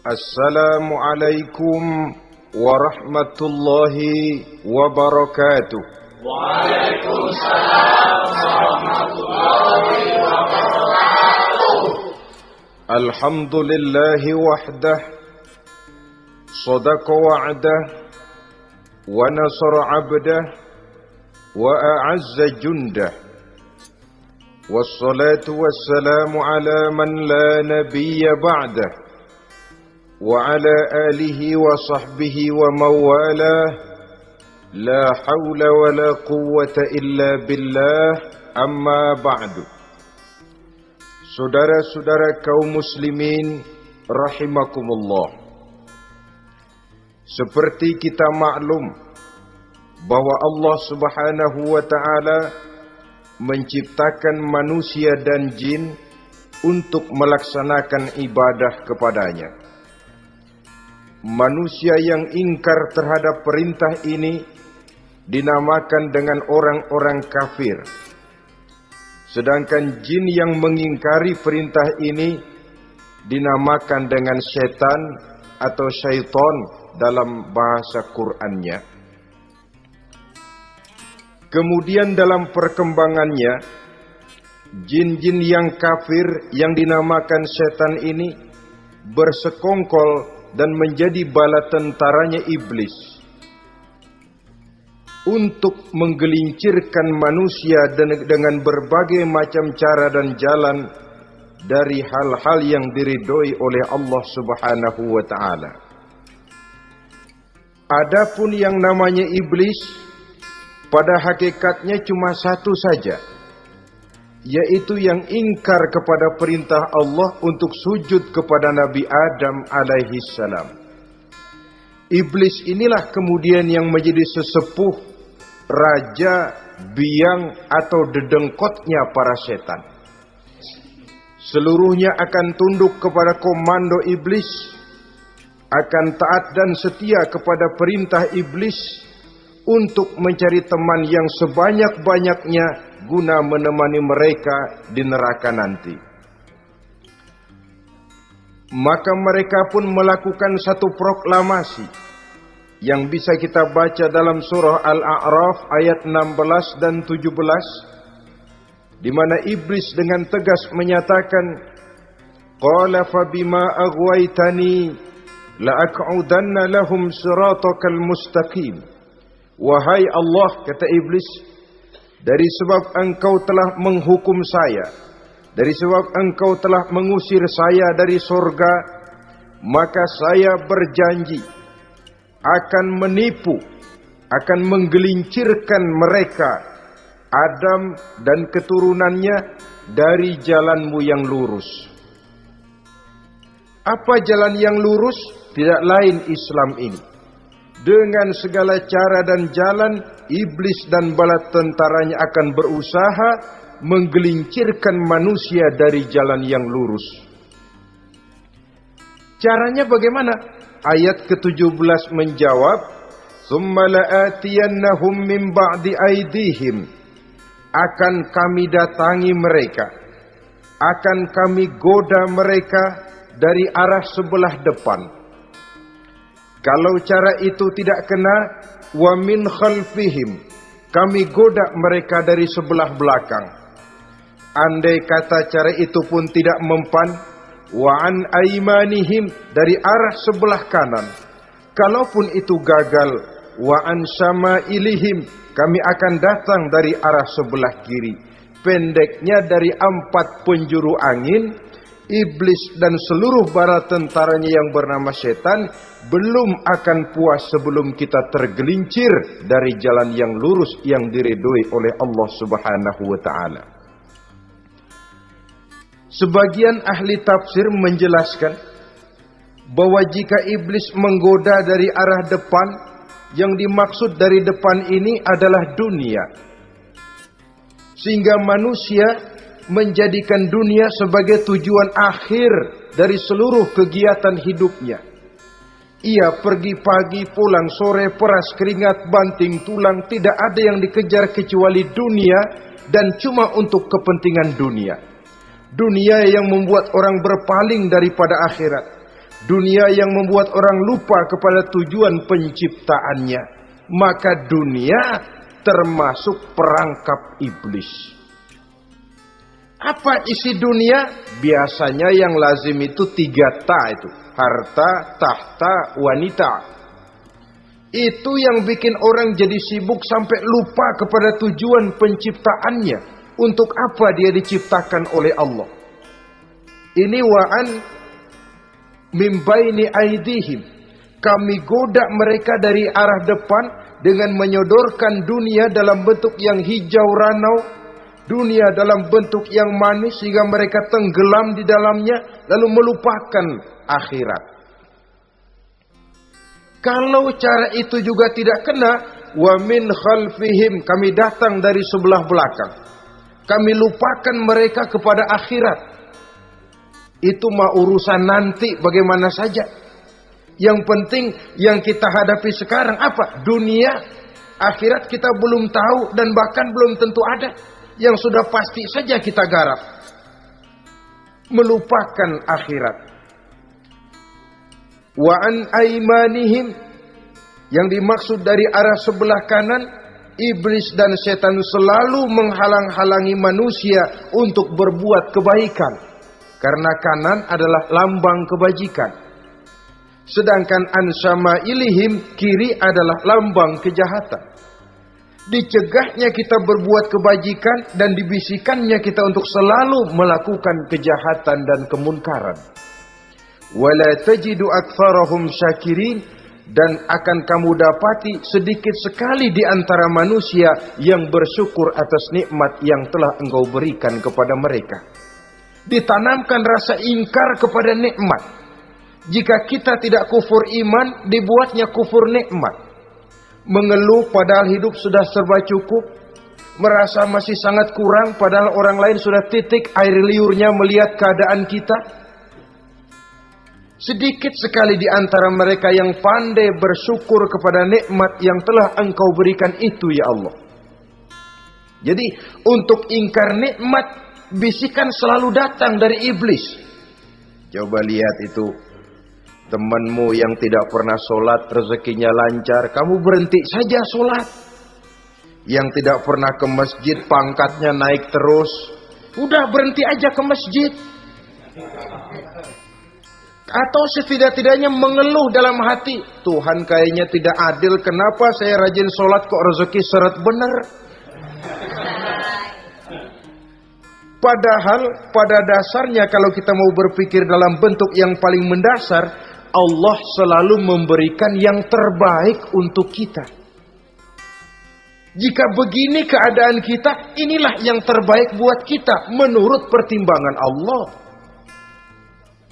Assalamualaikum warahmatullahi wabarakatuh. Waalaikumsalam warahmatullahi wabarakatuh. Alhamdulillahi wahdah, sadaqa wa'dah, wa nasara 'abdah, wa a'azza jundah. Wassalatu wassalamu ala man la nabiyya ba'dah, wa ala alihi wa sahbihi wa mawalah. La hawla wa la quwwata illa billah, amma ba'du. Saudara-saudara kaum muslimin rahimakumullah. Seperti kita maklum bahwa Allah Subhanahu wa ta'ala menciptakan manusia dan jin untuk melaksanakan ibadah kepadanya. Manusia yang ingkar terhadap perintah ini dinamakan dengan orang-orang kafir. Sedangkan jin yang mengingkari perintah ini dinamakan dengan setan atau syaitan dalam bahasa Qur'annya. Kemudian dalam perkembangannya, jin-jin yang kafir yang dinamakan setan ini bersekongkol dan menjadi bala tentaranya iblis untuk menggelincirkan manusia dengan berbagai macam cara dan jalan dari hal-hal yang diridhoi oleh Allah Subhanahu wa ta'ala. Adapun yang namanya iblis pada hakikatnya cuma satu saja, yaitu yang ingkar kepada perintah Allah untuk sujud kepada Nabi Adam alaihi salam. Iblis inilah kemudian yang menjadi sesepuh, raja, biang atau dedengkotnya para setan. Seluruhnya akan tunduk kepada komando iblis, akan taat dan setia kepada perintah iblis untuk mencari teman yang sebanyak-banyaknya guna menemani mereka di neraka nanti. Maka mereka pun melakukan satu proklamasi yang bisa kita baca dalam surah Al-A'raf ayat 16 dan 17, di mana iblis dengan tegas menyatakan, qala fabima aghwaytani la'aq'udanna lahum siratakal mustaqim. Wahai Allah, kata iblis, dari sebab engkau telah menghukum saya, dari sebab engkau telah mengusir saya dari surga, maka saya berjanji akan menipu, akan menggelincirkan mereka, Adam dan keturunannya, dari jalanmu yang lurus. Apa jalan yang lurus? Tidak lain Islam ini. Dengan segala cara dan jalan, iblis dan bala tentaranya akan berusaha menggelincirkan manusia dari jalan yang lurus. Caranya bagaimana? Ayat ke-17 menjawab, "Tsumma la'atiyannahum min ba'di aydihim." Akan kami datangi mereka, akan kami goda mereka dari arah sebelah depan. Kalau cara itu tidak kena, wa min khalfihim, kami goda mereka dari sebelah belakang. Andai kata cara itu pun tidak mempan, wa an aimanihim, dari arah sebelah kanan. Kalaupun itu gagal, wa an syama'ilihim, kami akan datang dari arah sebelah kiri. Pendeknya dari 4 penjuru angin, iblis dan seluruh bala tentaranya yang bernama setan belum akan puas sebelum kita tergelincir dari jalan yang lurus yang diridhoi oleh Allah Subhanahu wa ta'ala. Sebagian ahli tafsir menjelaskan bahwa jika iblis menggoda dari arah depan, yang dimaksud dari depan ini adalah dunia. Sehingga manusia menjadikan dunia sebagai tujuan akhir dari seluruh kegiatan hidupnya. Ia pergi pagi, pulang sore, peras keringat, banting tulang, tidak ada yang dikejar kecuali dunia dan cuma untuk kepentingan dunia. Dunia yang membuat orang berpaling daripada akhirat. dunia yang membuat orang lupa kepada tujuan penciptaannya, maka dunia termasuk perangkap iblis. Apa isi dunia? Biasanya yang lazim itu 3 ta itu. Harta, tahta, wanita. Itu yang bikin orang jadi sibuk sampai lupa kepada tujuan penciptaannya. Untuk apa dia diciptakan oleh Allah? Ini wa'an mimbaini aidihim. Kami goda mereka dari arah depan dengan menyodorkan dunia dalam bentuk yang hijau ranau, dunia dalam bentuk yang manis sehingga mereka tenggelam di dalamnya lalu melupakan akhirat. Kalau cara itu juga tidak kena, wa min khalfihim, kami datang dari sebelah belakang. Kami lupakan mereka kepada akhirat. Itu mah urusan nanti bagaimana saja. Yang penting yang kita hadapi sekarang apa? Dunia, akhirat kita belum tahu dan bahkan belum tentu ada. Yang sudah pasti saja kita garap. Melupakan akhirat. Wa an aimanihim, yang dimaksud dari arah sebelah kanan, iblis dan setan selalu menghalang-halangi manusia untuk berbuat kebaikan. Karena kanan adalah lambang kebajikan. Sedangkan an syama'ilihim, kiri adalah lambang kejahatan. Dicegahnya kita berbuat kebajikan dan dibisikannya kita untuk selalu melakukan kejahatan dan kemunkaran. Wala tajidu aktsarahum syakirin, dan akan kamu dapati sedikit sekali di antara manusia yang bersyukur atas nikmat yang telah engkau berikan kepada mereka. Ditanamkan rasa ingkar kepada nikmat. Jika kita tidak kufur iman, dibuatnya kufur nikmat. Mengeluh padahal hidup sudah serba cukup, merasa masih sangat kurang padahal orang lain sudah titik air liurnya melihat keadaan kita. Sedikit sekali di antara mereka yang pandai bersyukur kepada nikmat yang telah engkau berikan itu ya Allah. Jadi untuk ingkar nikmat, bisikan selalu datang dari iblis. Coba lihat itu. Temanmu yang tidak pernah sholat, rezekinya lancar, kamu berhenti saja sholat. Yang tidak pernah ke masjid, pangkatnya naik terus, udah berhenti aja ke masjid. Atau setidak-tidaknya mengeluh dalam hati, Tuhan kayaknya tidak adil, kenapa saya rajin sholat kok rezeki seret bener. Padahal pada dasarnya kalau kita mau berpikir dalam bentuk yang paling mendasar, Allah selalu memberikan yang terbaik untuk kita. Jika begini keadaan kita, inilah yang terbaik buat kita menurut pertimbangan Allah.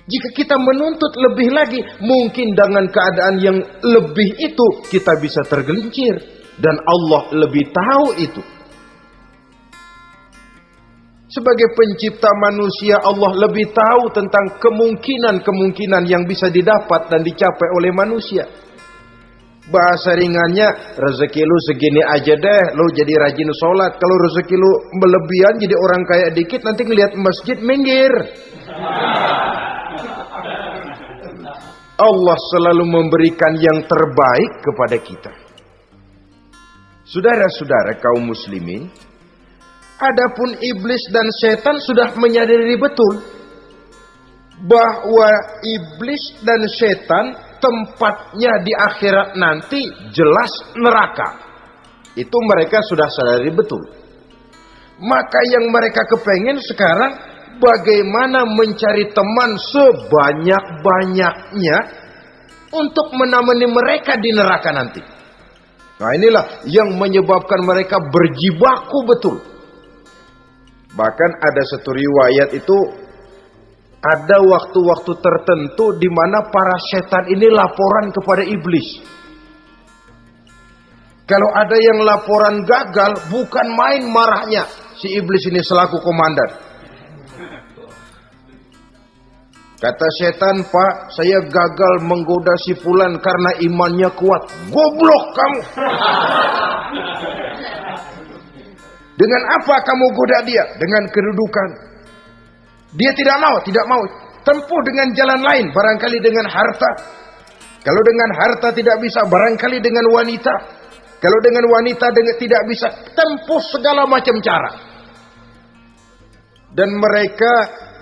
Jika kita menuntut lebih lagi, mungkin dengan keadaan yang lebih itu kita bisa tergelincir. Dan Allah lebih tahu itu. Sebagai pencipta manusia, Allah lebih tahu tentang kemungkinan-kemungkinan yang bisa didapat dan dicapai oleh manusia. Bahasa ringannya, rezeki lu segini aja deh, lu jadi rajin sholat. Kalau rezeki lu melebihan jadi orang kaya dikit, nanti ngelihat masjid minggir. Allah selalu memberikan yang terbaik kepada kita. Saudara-saudara kaum muslimin, adapun iblis dan setan sudah menyadari betul bahwa iblis dan setan tempatnya di akhirat nanti jelas neraka. Itu mereka sudah sadari betul. Maka yang mereka kepengen sekarang bagaimana mencari teman sebanyak-banyaknya untuk menemani mereka di neraka nanti. Nah inilah yang menyebabkan mereka berjibaku betul. Bahkan ada satu riwayat itu, ada waktu-waktu tertentu di mana para setan ini laporan kepada iblis. Kalau ada yang laporan gagal, bukan main marahnya si iblis ini selaku komandan. Kata setan, Pak, saya gagal menggoda si fulan karena imannya kuat. Goblok kamu. Dengan apa kamu goda dia? Dengan kedudukan. Dia tidak mau. tempuh dengan jalan lain, barangkali dengan harta. Kalau dengan harta tidak bisa, barangkali dengan wanita. Kalau dengan wanita tidak bisa, tempuh segala macam cara. Dan mereka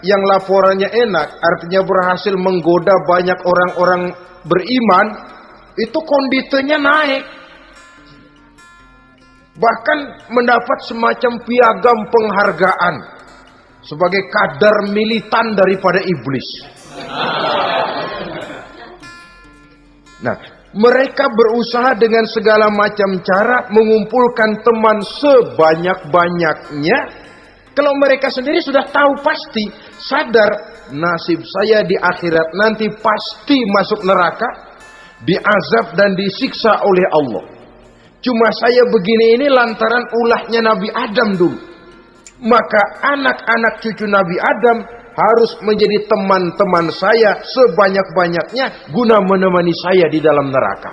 yang laporannya enak, artinya berhasil menggoda banyak orang-orang beriman, itu konditenya naik. Bahkan mendapat semacam piagam penghargaan sebagai kadar militan daripada iblis. Nah, mereka berusaha dengan segala macam cara mengumpulkan teman sebanyak-banyaknya. Kalau mereka sendiri sudah tahu pasti, sadar nasib saya di akhirat nanti pasti masuk neraka, diazab dan disiksa oleh Allah. Cuma saya begini ini lantaran ulahnya Nabi Adam dulu. Maka anak-anak cucu Nabi Adam harus menjadi teman-teman saya sebanyak-banyaknya guna menemani saya di dalam neraka.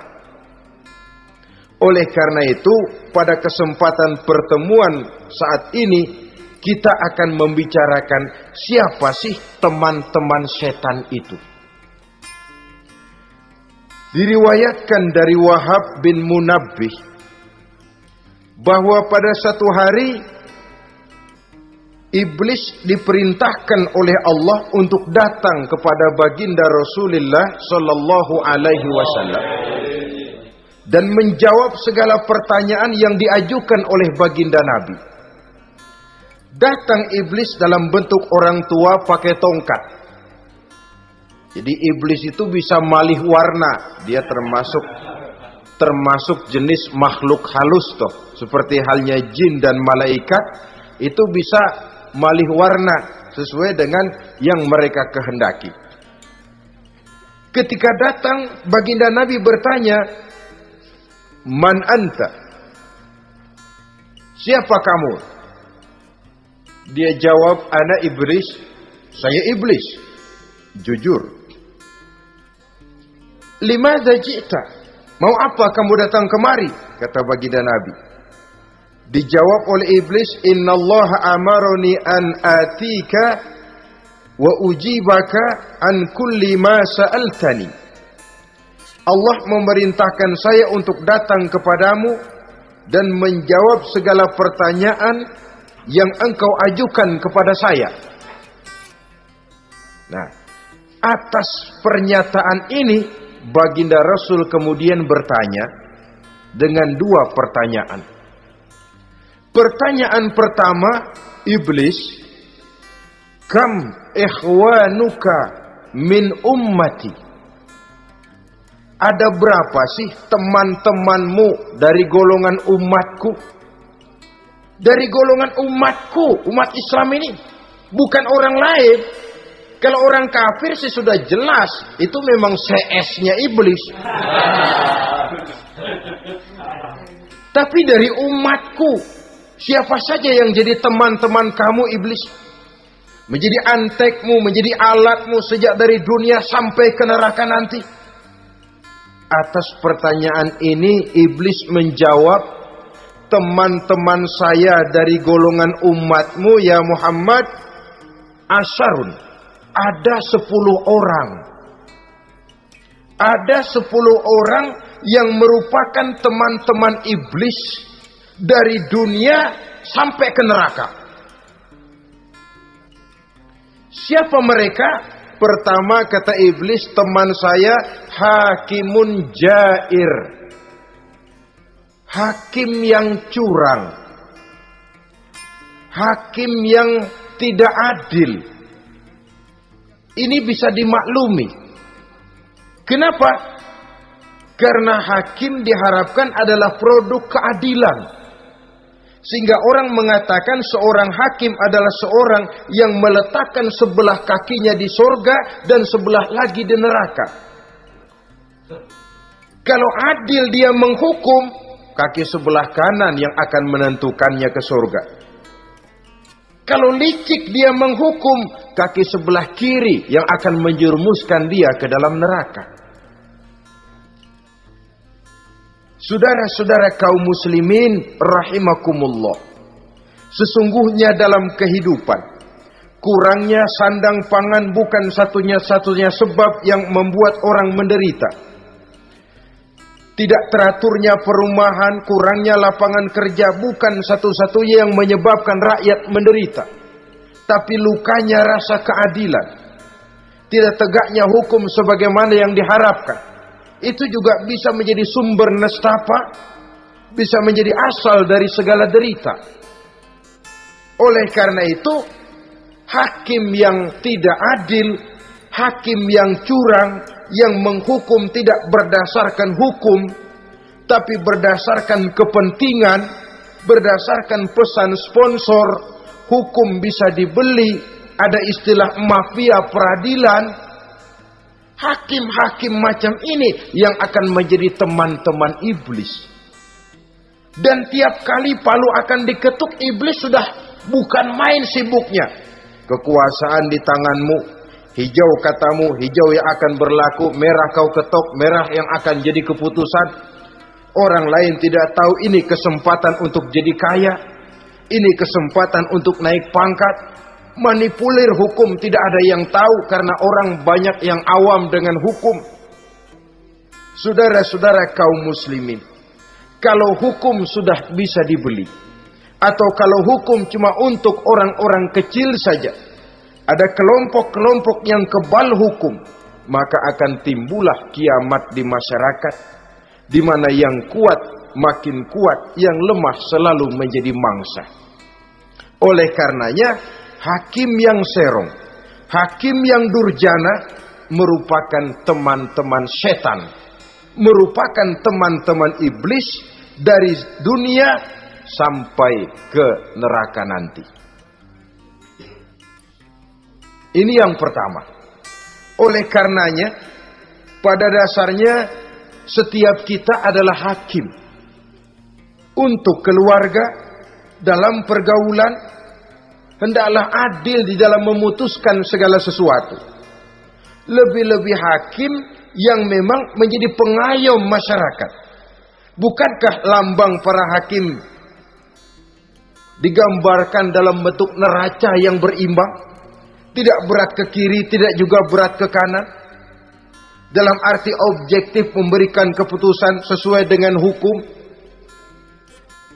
Oleh karena itu, pada kesempatan pertemuan saat ini, kita akan membicarakan siapa sih teman-teman setan itu. Diriwayatkan dari Wahab bin Munabbih bahwa pada satu hari iblis diperintahkan oleh Allah untuk datang kepada baginda Rasulullah sallallahu alaihi wasallam dan menjawab segala pertanyaan yang diajukan oleh baginda Nabi. Datang iblis dalam bentuk orang tua pakai tongkat. Jadi iblis itu bisa malih warna, dia termasuk jenis makhluk halus toh, seperti halnya jin dan malaikat, itu bisa malih warna sesuai dengan yang mereka kehendaki. Ketika datang, baginda Nabi bertanya, "Man anta?" Siapa kamu? Dia jawab, "Ana iblis." Saya iblis. Jujur. "Limadza ji'ta?" Mau apa kamu datang kemari? Kata baginda Nabi. Dijawab oleh iblis, "Innallaha amaroni an atika wa ujibaka an kulli ma sa'altani." Allah memerintahkan saya untuk datang kepadamu dan menjawab segala pertanyaan yang engkau ajukan kepada saya. Nah, atas pernyataan ini baginda Rasul kemudian bertanya dengan dua pertanyaan. Pertanyaan pertama, iblis, "Kam ikhwanuka min ummati?" Ada berapa sih teman-temanmu dari golongan umatku? Dari golongan umatku, umat Islam ini, bukan orang lain. Kalau orang kafir sih sudah jelas, itu memang CS-nya iblis. Tapi dari umatku, siapa saja yang jadi teman-teman kamu iblis? Menjadi antekmu, menjadi alatmu sejak dari dunia sampai ke neraka nanti. Atas pertanyaan ini iblis menjawab, "Teman-teman saya dari golongan umatmu ya Muhammad, asyarun. Ada 10 orang. Ada 10 orang yang merupakan teman-teman iblis dari dunia sampai ke neraka." Siapa mereka? Pertama kata iblis, teman saya hakimun jair. Hakim yang curang. Hakim yang tidak adil. Ini bisa dimaklumi. Kenapa? Karena hakim diharapkan adalah produk keadilan. Sehingga orang mengatakan seorang hakim adalah seorang yang meletakkan sebelah kakinya di surga dan sebelah lagi di neraka. Kalau adil dia menghukum, kaki sebelah kanan yang akan menentukannya ke surga. Kalau licik dia menghukum, kaki sebelah kiri yang akan menjerumuskan dia ke dalam neraka. Saudara-saudara kaum muslimin rahimakumullah. Sesungguhnya dalam kehidupan, Kurangnya sandang pangan bukan satunya-satunya sebab yang membuat orang menderita. Tidak teraturnya perumahan, kurangnya lapangan kerja bukan satu-satunya yang menyebabkan rakyat menderita. Tapi lukanya rasa keadilan. Tidak tegaknya hukum sebagaimana yang diharapkan. Itu juga bisa menjadi sumber nestapa, bisa menjadi asal dari segala derita. Oleh karena itu, hakim yang tidak adil, hakim yang curang, yang menghukum tidak berdasarkan hukum, tapi berdasarkan kepentingan, berdasarkan pesan sponsor, hukum bisa dibeli, ada istilah mafia peradilan. Hakim-hakim macam ini yang akan menjadi teman-teman iblis. Dan tiap kali palu akan diketuk, iblis sudah bukan main sibuknya. Kekuasaan di tanganmu, hijau katamu, hijau yang akan berlaku, merah kau ketok, merah yang akan jadi keputusan. Orang lain tidak tahu ini kesempatan untuk jadi kaya, ini kesempatan untuk naik pangkat. Manipulir hukum tidak ada yang tahu karena orang banyak yang awam dengan hukum. Saudara-saudara kaum muslimin, kalau hukum sudah bisa dibeli, atau kalau hukum cuma untuk orang-orang kecil saja, ada kelompok-kelompok yang kebal hukum, maka akan timbullah kiamat di masyarakat, di mana yang kuat makin kuat, yang lemah selalu menjadi mangsa. Oleh karenanya, hakim yang serong, hakim yang durjana merupakan teman-teman setan, merupakan teman-teman iblis dari dunia sampai ke neraka nanti. Ini yang pertama. Oleh karenanya, pada dasarnya setiap kita adalah hakim. Untuk keluarga, dalam pergaulan, hendaklah adil di dalam memutuskan segala sesuatu. Lebih-lebih hakim yang memang menjadi pengayom masyarakat. Bukankah lambang para hakim digambarkan dalam bentuk neraca yang berimbang? Tidak berat ke kiri, tidak juga berat ke kanan. Dalam arti objektif memberikan keputusan sesuai dengan hukum.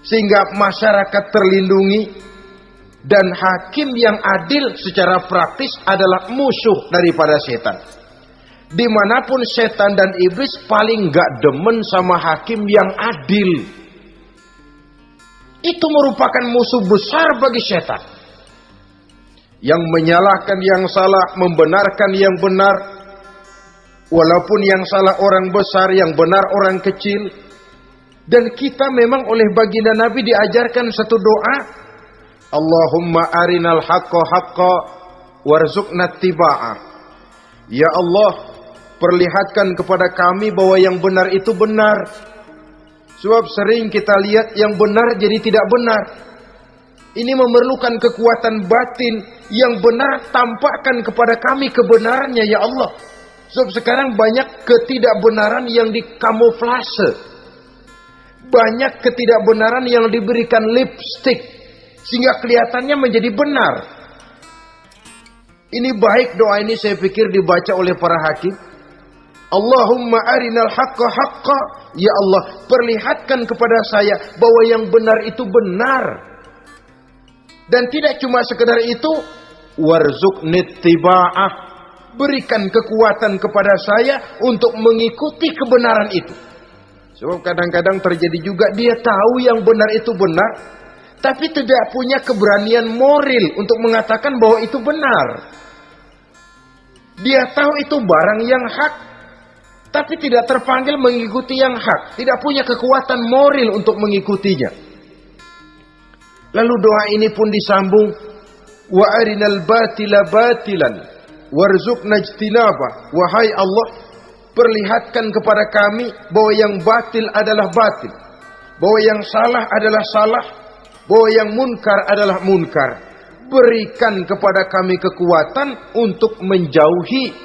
Sehingga masyarakat terlindungi. Dan hakim yang adil secara praktis adalah musuh daripada setan. Dimanapun setan dan iblis paling gak demen sama hakim yang adil. Itu merupakan musuh besar bagi setan. Yang menyalahkan yang salah, membenarkan yang benar. Walaupun yang salah orang besar, yang benar orang kecil. Dan kita memang oleh baginda Nabi diajarkan satu doa. Allahumma arinal haqqa haqqa warzuqna tiba'ah. Ya Allah, perlihatkan kepada kami bahwa yang benar itu benar. Sebab sering kita lihat yang benar jadi tidak benar. Ini memerlukan kekuatan batin. Yang benar tampakkan kepada kami kebenarannya ya Allah. Sebab sekarang banyak ketidakbenaran yang dikamuflase. Banyak ketidakbenaran yang diberikan lipstick. Sehingga kelihatannya menjadi benar. Ini baik doa ini saya pikir dibaca oleh para hakim. Allahumma arinal haqqa haqqa. Ya Allah, perlihatkan kepada saya bahwa yang benar itu benar. Dan tidak cuma sekedar itu. Warzuqnit tiba'ah. Berikan kekuatan kepada saya untuk mengikuti kebenaran itu. Sebab kadang-kadang terjadi juga dia tahu yang benar itu benar. Tapi tidak punya keberanian moral untuk mengatakan bahwa itu benar. Dia tahu itu barang yang hak. Tapi tidak terpanggil mengikuti yang hak. Tidak punya kekuatan moral untuk mengikutinya. Lalu doa ini pun disambung. Wa arinal batila batilan. Warzuqna ijtinabah. Wahai Allah, perlihatkan kepada kami bahwa yang batil adalah batil. Bahwa yang salah adalah salah. Bahwa yang munkar adalah munkar. Berikan kepada kami kekuatan untuk menjauhi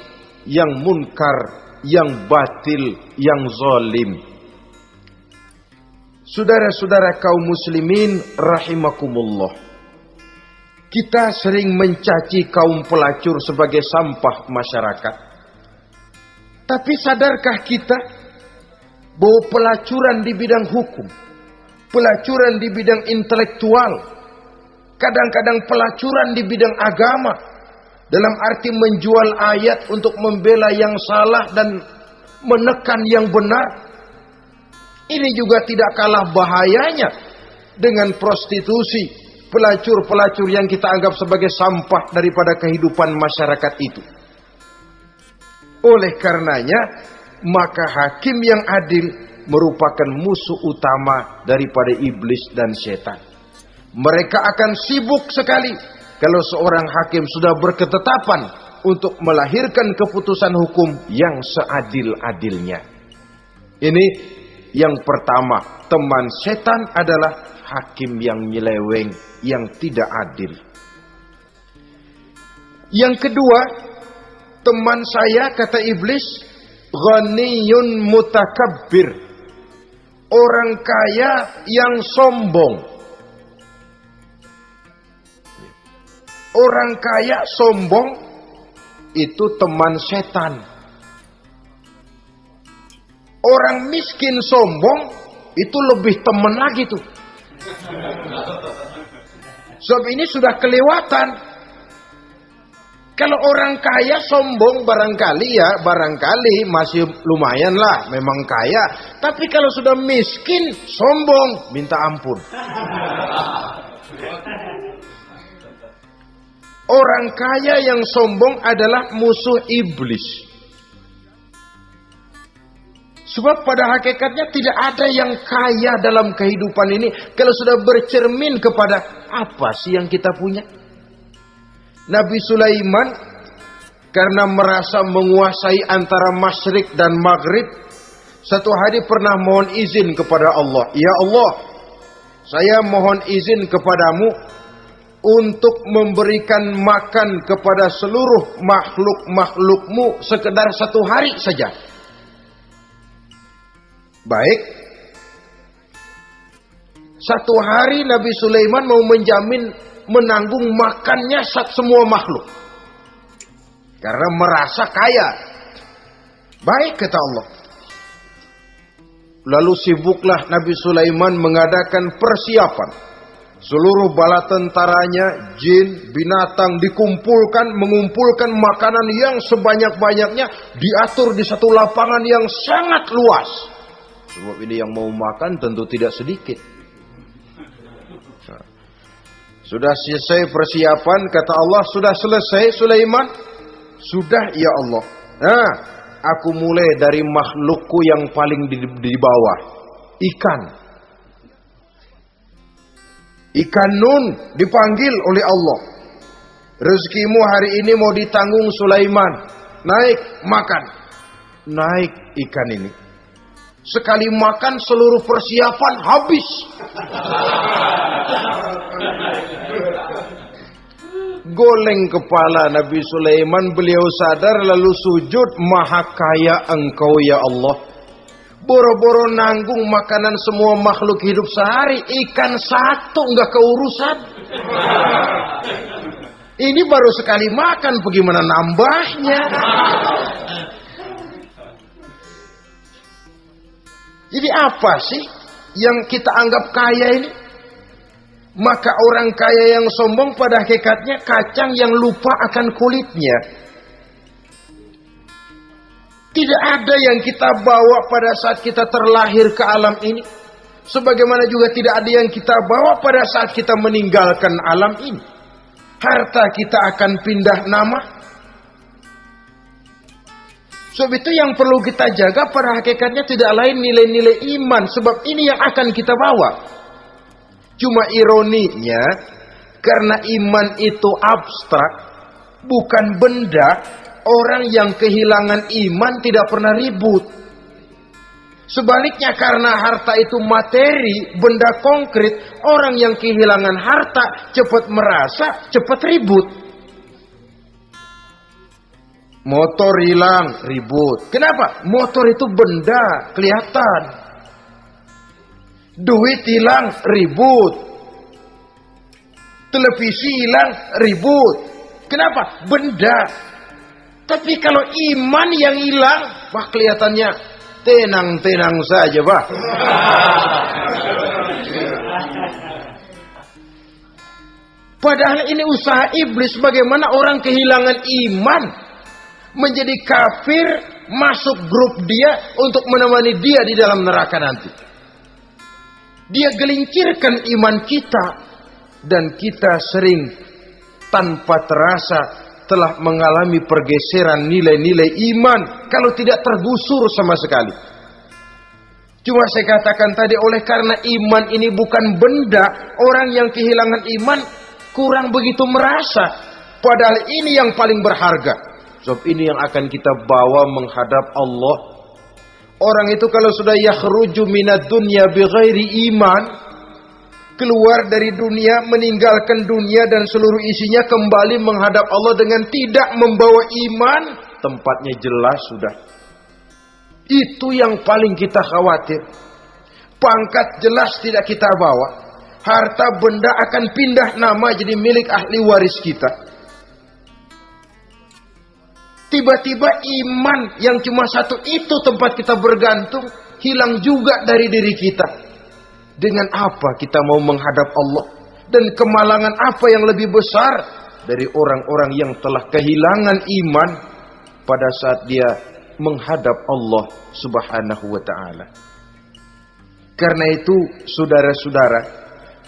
yang munkar, yang batil, yang zalim. Saudara-saudara kaum muslimin rahimakumullah. Kita sering mencaci kaum pelacur sebagai sampah masyarakat. Tapi sadarkah kita bahwa pelacuran di bidang hukum, pelacuran di bidang intelektual, kadang-kadang pelacuran di bidang agama, dalam arti menjual ayat untuk membela yang salah dan menekan yang benar, ini juga tidak kalah bahayanya dengan prostitusi, pelacur-pelacur yang kita anggap sebagai sampah daripada kehidupan masyarakat itu. Oleh karenanya, maka hakim yang adil merupakan musuh utama daripada iblis dan setan. Mereka akan sibuk sekali kalau seorang hakim sudah berketetapan untuk melahirkan keputusan hukum yang seadil-adilnya. Ini yang pertama, teman setan adalah hakim yang nyeleweng, yang tidak adil. Yang kedua, teman saya, kata iblis, ghaniyun mutakabbir, orang kaya yang sombong. Orang kaya sombong itu teman setan. Orang miskin sombong itu lebih teman lagi tuh. Sebab ini sudah kelewatan. Kalau orang kaya sombong barangkali masih lumayan lah, memang kaya. Tapi kalau sudah miskin sombong, minta ampun. Orang kaya yang sombong adalah musuh iblis. Sebab pada hakikatnya tidak ada yang kaya dalam kehidupan ini kalau sudah bercermin kepada apa sih yang kita punya. Nabi Sulaiman karena merasa menguasai antara masyrik dan maghrib, satu hari pernah mohon izin kepada Allah. Ya Allah, saya mohon izin kepadamu untuk memberikan makan kepada seluruh makhluk-makhlukmu sekedar satu hari saja. Baik. Satu hari Nabi Sulaiman mau menjamin menanggung makannya semua makhluk. Karena merasa kaya. Baik, kata Allah. Lalu sibuklah Nabi Sulaiman mengadakan persiapan. Seluruh bala tentaranya, jin, binatang mengumpulkan makanan yang sebanyak-banyaknya, diatur di satu lapangan yang sangat luas. Sebab ini yang mau makan tentu tidak sedikit. Nah, sudah selesai persiapan, kata Allah, sudah selesai Sulaiman? Sudah, ya Allah. Nah, aku mulai dari makhlukku yang paling di bawah. Ikan. Ikan Nun dipanggil oleh Allah. Rezekimu hari ini mau ditanggung Sulaiman. Naik, makan. Naik ikan ini. Sekali makan seluruh persiapan habis. Goleng kepala Nabi Sulaiman, beliau sadar lalu sujud, maha kaya engkau ya Allah. Boro-boro nanggung makanan semua makhluk hidup sehari, ikan satu nggak keurusan. Ini baru sekali makan, bagaimana nambahnya? Jadi apa sih yang kita anggap kaya ini? Maka orang kaya yang sombong pada hakikatnya kacang yang lupa akan kulitnya. Tidak ada yang kita bawa pada saat kita terlahir ke alam ini. Sebagaimana juga tidak ada yang kita bawa pada saat kita meninggalkan alam ini. Harta kita akan pindah nama. Sebab itu yang perlu kita jaga pada hakikatnya tidak lain nilai-nilai iman. Sebab ini yang akan kita bawa. Cuma ironinya, karena iman itu abstrak, bukan benda, orang yang kehilangan iman tidak pernah ribut. Sebaliknya karena harta itu materi, benda konkret, orang yang kehilangan harta cepat merasa, cepat ribut. Motor hilang, ribut. Kenapa? Motor itu benda, kelihatan. Duit hilang, ribut. Televisi hilang, ribut. Kenapa? Benda. Tapi kalau iman yang hilang, wah kelihatannya tenang-tenang saja, Pak. Padahal ini usaha iblis bagaimana orang kehilangan iman, menjadi kafir, masuk grup dia untuk menemani dia di dalam neraka nanti. Dia gelincirkan iman kita, dan kita sering tanpa terasa telah mengalami pergeseran nilai-nilai iman kalau tidak tergusur sama sekali. Cuma saya katakan tadi, oleh karena iman ini bukan benda, orang yang kehilangan iman kurang begitu merasa. Padahal ini yang paling berharga. Sebab ini yang akan kita bawa menghadap Allah. Orang itu kalau sudah yakhruju minad dunya bighairi iman, keluar dari dunia, meninggalkan dunia dan seluruh isinya, kembali menghadap Allah dengan tidak membawa iman, tempatnya jelas sudah. Itu yang paling kita khawatir. Pangkat jelas tidak kita bawa. Harta benda akan pindah nama jadi milik ahli waris kita. Tiba-tiba iman yang cuma satu itu tempat kita bergantung, hilang juga dari diri kita. Dengan apa kita mau menghadap Allah? Dan kemalangan apa yang lebih besar dari orang-orang yang telah kehilangan iman pada saat dia menghadap Allah Subhanahu wa ta'ala. Karena itu saudara-saudara,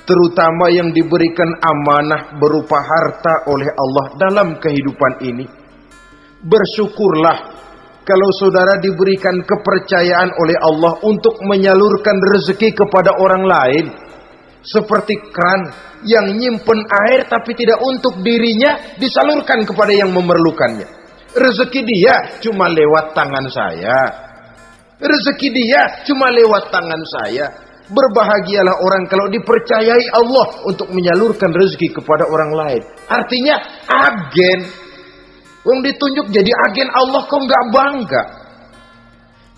terutama yang diberikan amanah berupa harta oleh Allah dalam kehidupan ini, bersyukurlah kalau saudara diberikan kepercayaan oleh Allah untuk menyalurkan rezeki kepada orang lain. Seperti keran yang nyimpen air tapi tidak untuk dirinya, disalurkan kepada yang memerlukannya. Rezeki dia cuma lewat tangan saya. Rezeki dia cuma lewat tangan saya. Berbahagialah orang kalau dipercayai Allah untuk menyalurkan rezeki kepada orang lain. Artinya agen. Wong ditunjuk jadi agen Allah, kok nggak bangga?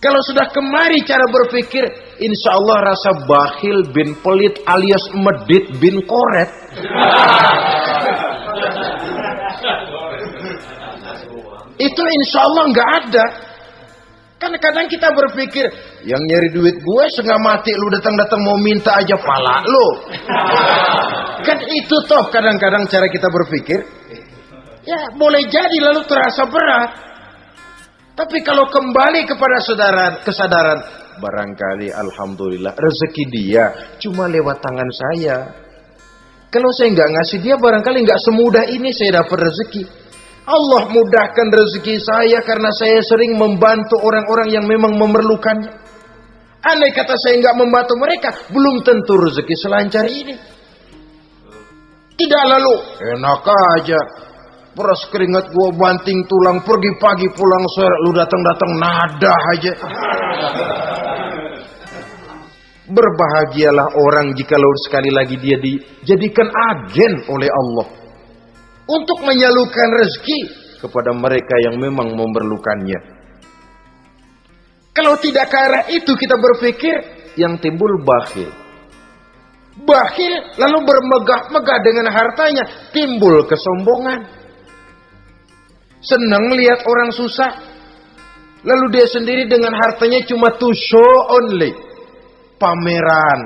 Kalau sudah kemari cara berpikir, insya Allah rasa bakhil bin pelit alias medit bin koret. Itu insya Allah nggak ada. Kan kadang kita berpikir, yang nyari duit gue setengah mati, lu datang-datang mau minta aja pala lu. Kan itu toh kadang-kadang cara kita berpikir. Ya boleh jadi lalu terasa berat. Tapi kalau kembali kepada kesadaran, barangkali alhamdulillah rezeki dia cuma lewat tangan saya. Kalau saya nggak ngasih dia, barangkali nggak semudah ini saya dapat rezeki. Allah mudahkan rezeki saya karena saya sering membantu orang-orang yang memang memerlukannya. Andai kata saya nggak membantu mereka, belum tentu rezeki selancar ini. Tidak lalu enak aja, peras keringat gua banting tulang, pergi pagi pulang sore, lu datang-datang nada aja. Berbahagialah orang jikalau sekali lagi dia dijadikan agen oleh Allah untuk menyalurkan rezeki kepada mereka yang memang memerlukannya. Kalau tidak ke arah itu kita berpikir, yang timbul bakhil. Bakhil lalu bermegah-megah dengan hartanya, timbul kesombongan. Senang lihat orang susah, lalu dia sendiri dengan hartanya cuma to show only, pameran.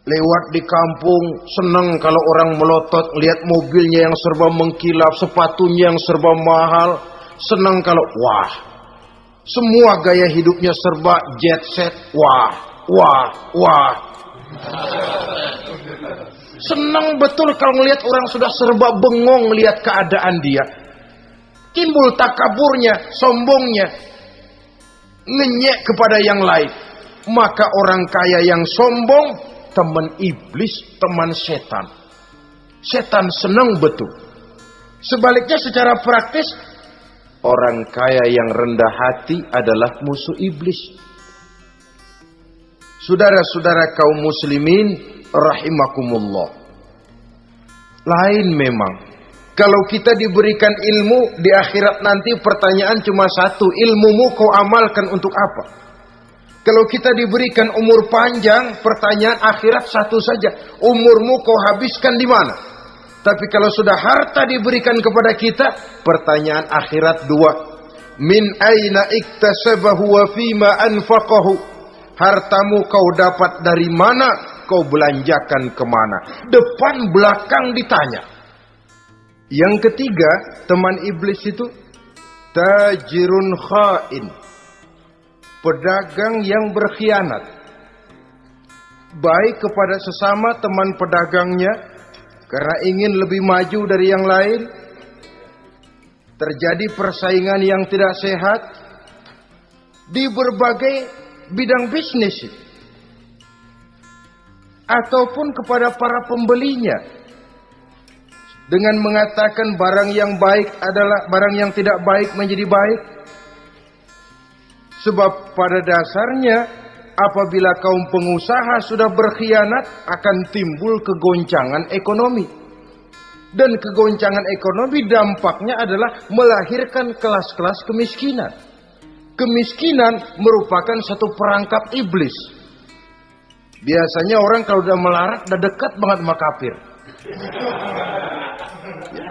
Lewat di kampung, senang kalau orang melotot, lihat mobilnya yang serba mengkilap, sepatunya yang serba mahal. Senang kalau, wah, semua gaya hidupnya serba jet set, wah, wah, wah. Senang betul kalau melihat orang sudah serba bengong lihat keadaan dia. Timbul takaburnya, sombongnya, ngenyek kepada yang lain. Maka orang kaya yang sombong, teman iblis, teman setan. Setan senang betul. Sebaliknya secara praktis, orang kaya yang rendah hati adalah musuh iblis. Saudara-saudara kaum muslimin rahimakumullah. Lain memang. Kalau kita diberikan ilmu di akhirat nanti, pertanyaan cuma satu, ilmumu kau amalkan untuk apa? Kalau kita diberikan umur panjang, pertanyaan akhirat satu saja. Umurmu kau habiskan di mana? Tapi kalau sudah harta diberikan kepada kita, pertanyaan akhirat dua. Min aina iktasabahu wa fima anfaqahu. Hartamu kau dapat dari mana? Kau belanjakan kemana? Depan belakang ditanya. Yang ketiga, teman iblis itu tajirun khain. Pedagang yang berkhianat. Baik kepada sesama teman pedagangnya karena ingin lebih maju dari yang lain. Terjadi persaingan yang tidak sehat di berbagai bidang bisnis. Ataupun kepada para pembelinya. Dengan mengatakan barang yang baik adalah barang yang tidak baik menjadi baik. Sebab pada dasarnya apabila kaum pengusaha sudah berkhianat akan timbul kegoncangan ekonomi. Dan kegoncangan ekonomi dampaknya adalah melahirkan kelas-kelas kemiskinan. Kemiskinan merupakan satu perangkap iblis. Biasanya orang kalau udah melarat udah dekat banget sama kafir.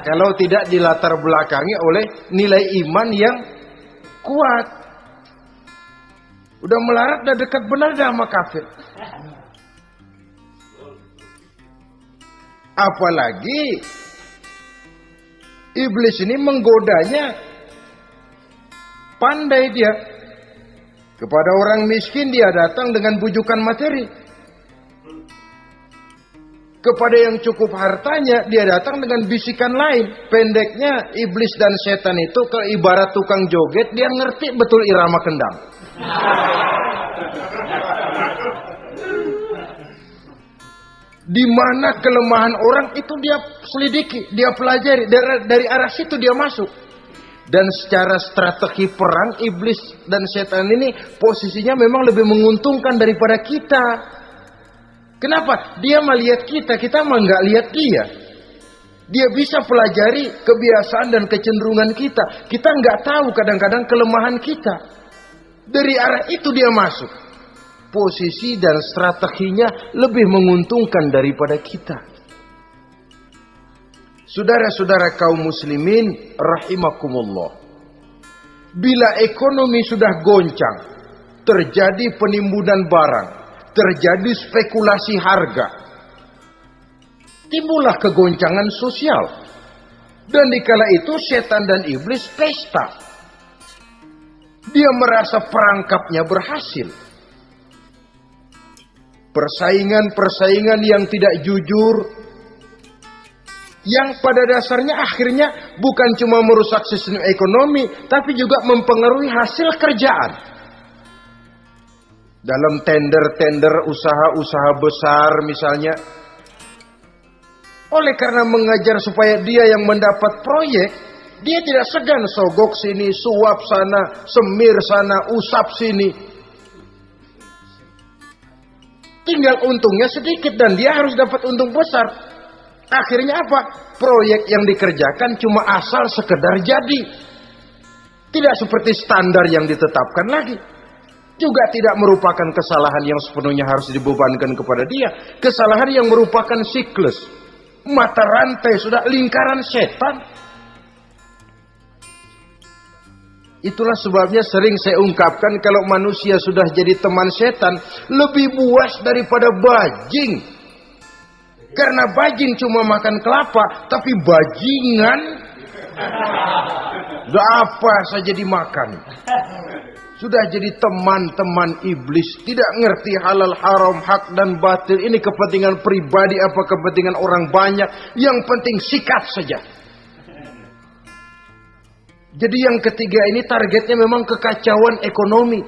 Kalau tidak dilatar belakangi oleh nilai iman yang kuat. Udah melarat, udah dekat benar dah sama kafir. Apalagi iblis ini menggodanya. Pandai dia. Kepada orang miskin dia datang dengan bujukan materi. Kepada yang cukup hartanya dia datang dengan bisikan lain. Pendeknya iblis dan setan itu ibarat tukang joget, dia ngerti betul irama kendang. Di mana kelemahan orang itu dia selidiki, dia pelajari, dari arah situ dia masuk. Dan secara strategi perang iblis dan setan ini posisinya memang lebih menguntungkan daripada kita. Kenapa? Dia melihat kita mah nggak lihat dia. Dia bisa pelajari kebiasaan dan kecenderungan kita. Kita nggak tahu kadang-kadang kelemahan kita. Dari arah itu dia masuk. Posisi dan strateginya lebih menguntungkan daripada kita. Saudara-saudara kaum muslimin rahimakumullah. Bila ekonomi sudah goncang, terjadi penimbunan barang, terjadi spekulasi harga, timbullah kegoncangan sosial. Dan dikala itu setan dan iblis pesta. Dia merasa perangkapnya berhasil. Persaingan-persaingan yang tidak jujur, yang pada dasarnya akhirnya bukan cuma merusak sistem ekonomi, tapi juga mempengaruhi hasil kerjaan. Dalam tender-tender usaha-usaha besar misalnya, oleh karena mengajar supaya dia yang mendapat proyek, dia tidak segan sogok sini, suap sana, semir sana, usap sini. Tinggal untungnya sedikit dan dia harus dapat untung besar. Akhirnya apa? Proyek yang dikerjakan cuma asal sekedar jadi. Tidak seperti standar yang ditetapkan lagi. Juga tidak merupakan kesalahan yang sepenuhnya harus dibebankan kepada dia. Kesalahan yang merupakan siklus. Mata rantai sudah lingkaran setan. Itulah sebabnya sering saya ungkapkan kalau manusia sudah jadi teman setan, lebih buas daripada bajing. Karena bajing cuma makan kelapa, tapi bajingan udah apa saja dimakan. Sudah jadi teman-teman iblis, tidak ngerti halal haram, hak dan batil. Ini kepentingan pribadi apa kepentingan orang banyak, yang penting sikat saja. Jadi yang ketiga ini targetnya memang kekacauan ekonomi.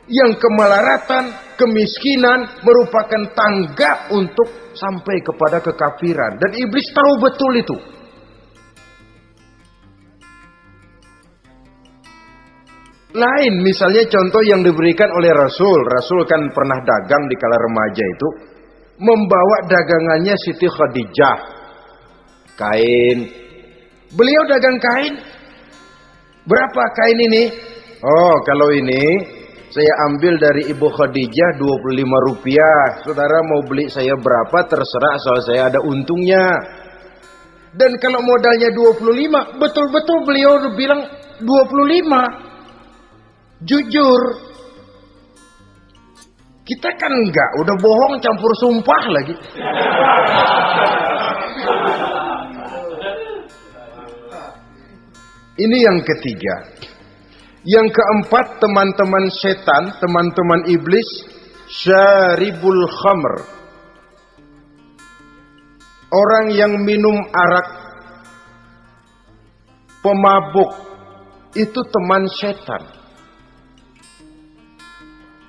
Yang kemelaratan, kemiskinan merupakan tangga untuk sampai kepada kekafiran. Dan iblis tahu betul itu. Lain misalnya contoh yang diberikan oleh Rasul. Rasul kan pernah dagang di kala remaja itu. Membawa dagangannya Siti Khadijah. Kain. Beliau dagang kain. Berapa kain ini? Oh, kalau ini Saya ambil dari Ibu Khadijah 25 rupiah. Saudara mau beli saya berapa terserah, asal saya ada untungnya. Dan kalau modalnya 25, betul-betul beliau bilang 25. Jujur. Kita kan enggak, udah bohong campur sumpah lagi. Ini yang ketiga. Yang keempat, teman-teman setan, teman-teman iblis, syaribul khamr. Orang yang minum arak, pemabuk, itu teman setan.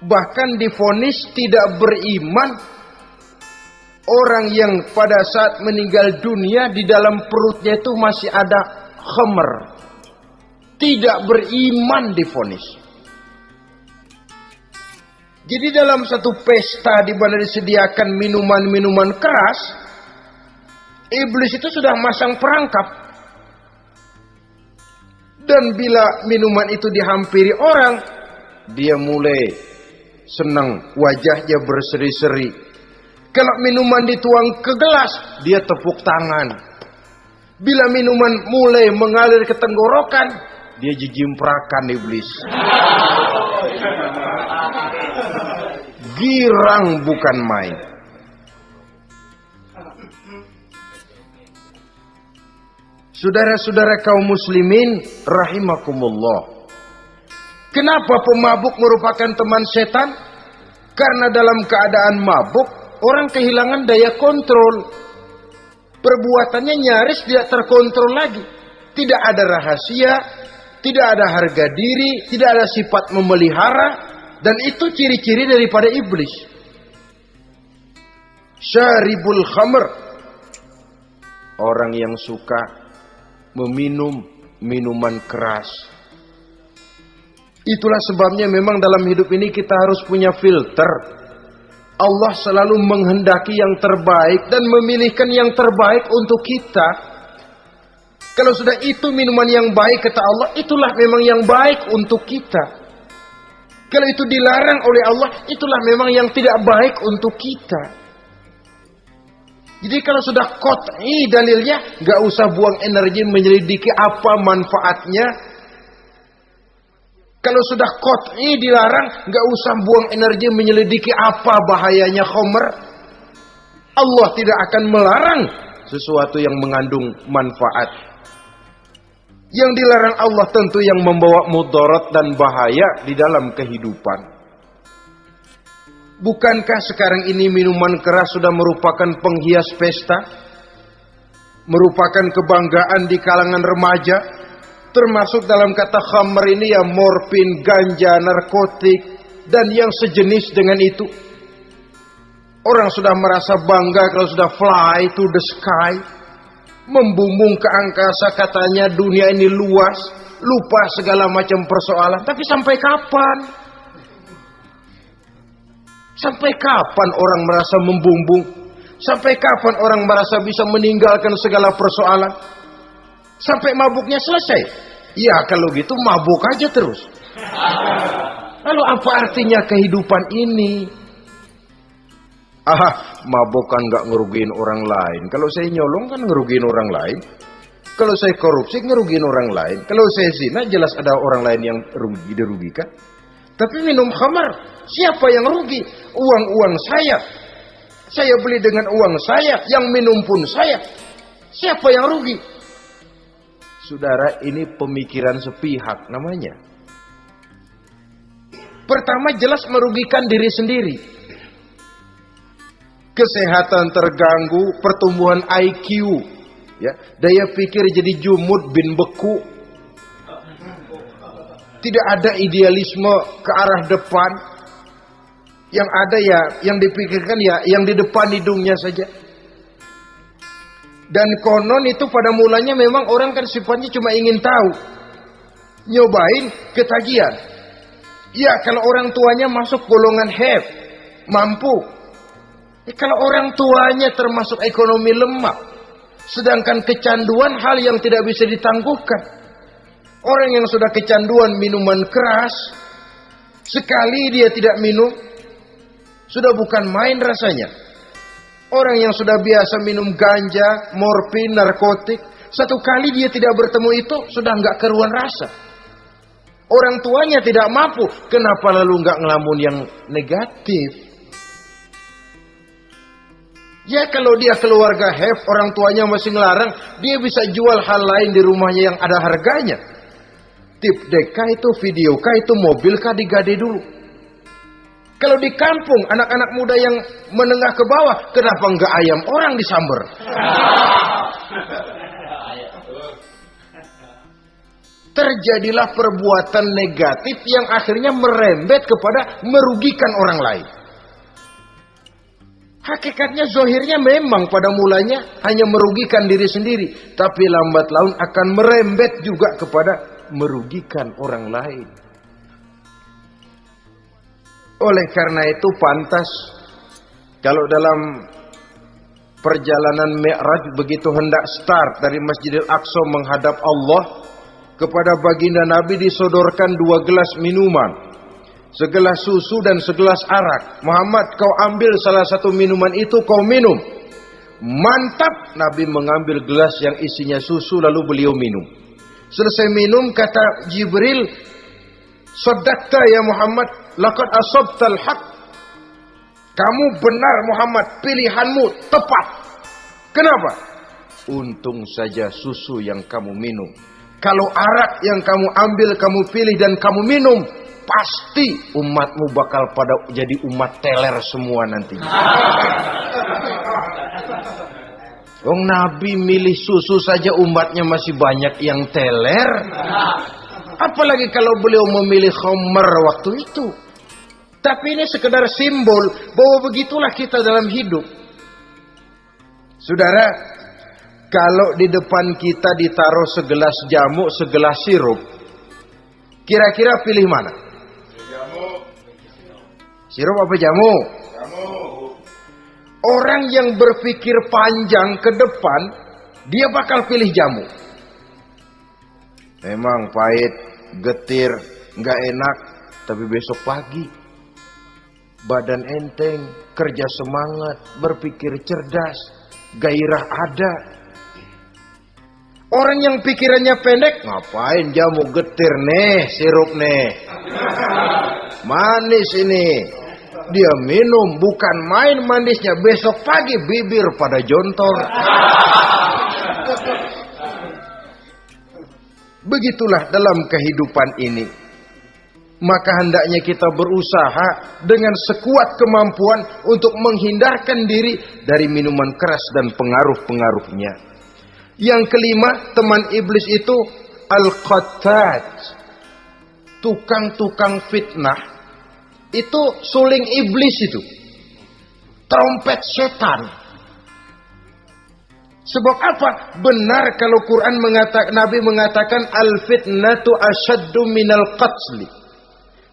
Bahkan divonis tidak beriman orang yang pada saat meninggal dunia di dalam perutnya itu masih ada khamr. Tidak beriman divonis. Jadi dalam satu pesta di mana disediakan minuman-minuman keras, iblis itu sudah masang perangkap. Dan bila minuman itu dihampiri orang, dia mulai senang, wajahnya berseri-seri. Kalau minuman dituang ke gelas, dia tepuk tangan. Bila minuman mulai mengalir ke tenggorokan, dia jijimprakan iblis. Girang bukan main. Saudara-saudara kaum muslimin rahimakumullah. Kenapa pemabuk merupakan teman setan? Karena dalam keadaan mabuk, orang kehilangan daya kontrol. Perbuatannya nyaris tidak terkontrol lagi. Tidak ada rahasia, tidak ada harga diri, tidak ada sifat memelihara, dan itu ciri-ciri daripada iblis. Syaribul khamr, orang yang suka meminum minuman keras. Itulah sebabnya memang dalam hidup ini kita harus punya filter. Allah selalu menghendaki yang terbaik dan memilihkan yang terbaik untuk kita. Kalau sudah itu minuman yang baik kata Allah, itulah memang yang baik untuk kita. Kalau itu dilarang oleh Allah, itulah memang yang tidak baik untuk kita. Jadi kalau sudah qat'i dalilnya, gak usah buang energi menyelidiki apa manfaatnya. Kalau sudah qat'i dilarang, gak usah buang energi menyelidiki apa bahayanya khamr. Allah tidak akan melarang sesuatu yang mengandung manfaat. Yang dilarang Allah tentu yang membawa mudarat dan bahaya di dalam kehidupan. Bukankah sekarang ini minuman keras sudah merupakan penghias pesta? Merupakan kebanggaan di kalangan remaja? Termasuk dalam kata khamr ini ya morfin, ganja, narkotik, dan yang sejenis dengan itu. Orang sudah merasa bangga kalau sudah fly to the sky. Membumbung ke angkasa, katanya dunia ini luas, lupa segala macam persoalan. Tapi sampai kapan? Sampai kapan orang merasa membumbung? Sampai kapan orang merasa bisa meninggalkan segala persoalan? Sampai mabuknya selesai? Ya kalau gitu mabuk aja terus. Lalu apa artinya kehidupan ini? Mabuk kan gak ngerugiin orang lain. Kalau saya nyolong kan ngerugiin orang lain. Kalau saya korupsi ngerugiin orang lain. Kalau saya zina jelas ada orang lain yang dirugikan. Tapi minum khamar, siapa yang rugi? Uang-uang saya. Saya beli dengan uang saya, yang minum pun saya. Siapa yang rugi? Saudara, ini pemikiran sepihak namanya. Pertama jelas merugikan diri sendiri. Kesehatan terganggu, pertumbuhan IQ, ya, daya pikir jadi jumud bin beku. Tidak ada idealisme ke arah depan. Yang ada ya, yang dipikirkan ya, yang di depan hidungnya saja. Dan konon itu pada mulanya memang orang kan sifatnya cuma ingin tahu, nyobain, ketagihan. Ya kalau orang tuanya masuk golongan have, mampu. Kalau orang tuanya termasuk ekonomi lemah, sedangkan kecanduan hal yang tidak bisa ditangguhkan. Orang yang sudah kecanduan minuman keras, Sekali dia tidak minum, sudah bukan main rasanya. Orang yang sudah biasa minum ganja, morfin, narkotik, satu kali dia tidak bertemu itu, sudah nggak keruan rasa. Orang tuanya tidak mampu, kenapa lalu nggak ngelamun yang negatif? Ya kalau dia keluarga have, orang tuanya masih ngelarang, dia bisa jual hal lain di rumahnya yang ada harganya. Tip deka itu, video kah itu, mobil kah digade dulu. Kalau di kampung, anak-anak muda yang menengah ke bawah, kenapa enggak ayam orang disamber? Terjadilah perbuatan negatif yang akhirnya merembet kepada merugikan orang lain. Hakikatnya zohirnya memang pada mulanya hanya merugikan diri sendiri, tapi lambat laun akan merembet juga kepada merugikan orang lain. Oleh karena itu pantas kalau dalam perjalanan Mi'raj begitu hendak start dari Masjidil Aqsa menghadap Allah, kepada baginda Nabi disodorkan 2 gelas minuman, segelas susu dan segelas arak. Muhammad, kau ambil salah satu minuman itu, kau minum. Mantap. Nabi mengambil gelas yang isinya susu lalu beliau minum. Selesai minum kata Jibril, "Shaddaqta ya Muhammad, laqad asabtal haq." Kamu benar Muhammad, pilihanmu tepat. Kenapa? Untung saja susu yang kamu minum. Kalau arak yang kamu ambil, kamu pilih dan kamu minum, pasti umatmu bakal pada jadi umat teler semua nantinya. Nabi milih susu saja umatnya masih banyak yang teler. Apalagi kalau beliau memilih khamr waktu itu. Tapi ini sekedar simbol bahwa begitulah kita dalam hidup. Saudara, kalau di depan kita ditaruh segelas jamu, segelas sirup, kira-kira pilih mana? Sirup apa jamu? Orang yang berpikir panjang ke depan, dia bakal pilih jamu. Memang pahit, getir, nggak enak, tapi besok pagi badan enteng, kerja semangat, berpikir cerdas, gairah ada. Orang yang pikirannya pendek, ngapain jamu getir nih, sirup nih, manis ini. Dia minum, bukan main manisnya, besok pagi bibir pada jontor. Begitulah dalam kehidupan ini. Maka hendaknya kita berusaha dengan sekuat kemampuan untuk menghindarkan diri dari minuman keras dan pengaruh-pengaruhnya. Yang kelima, teman iblis itu al-qattat, tukang-tukang fitnah. Itu suling iblis itu, trompet setan. Sebab apa? Benar kalau Quran mengatakan, Nabi mengatakan al-fitnatu asyaddu minal qatli.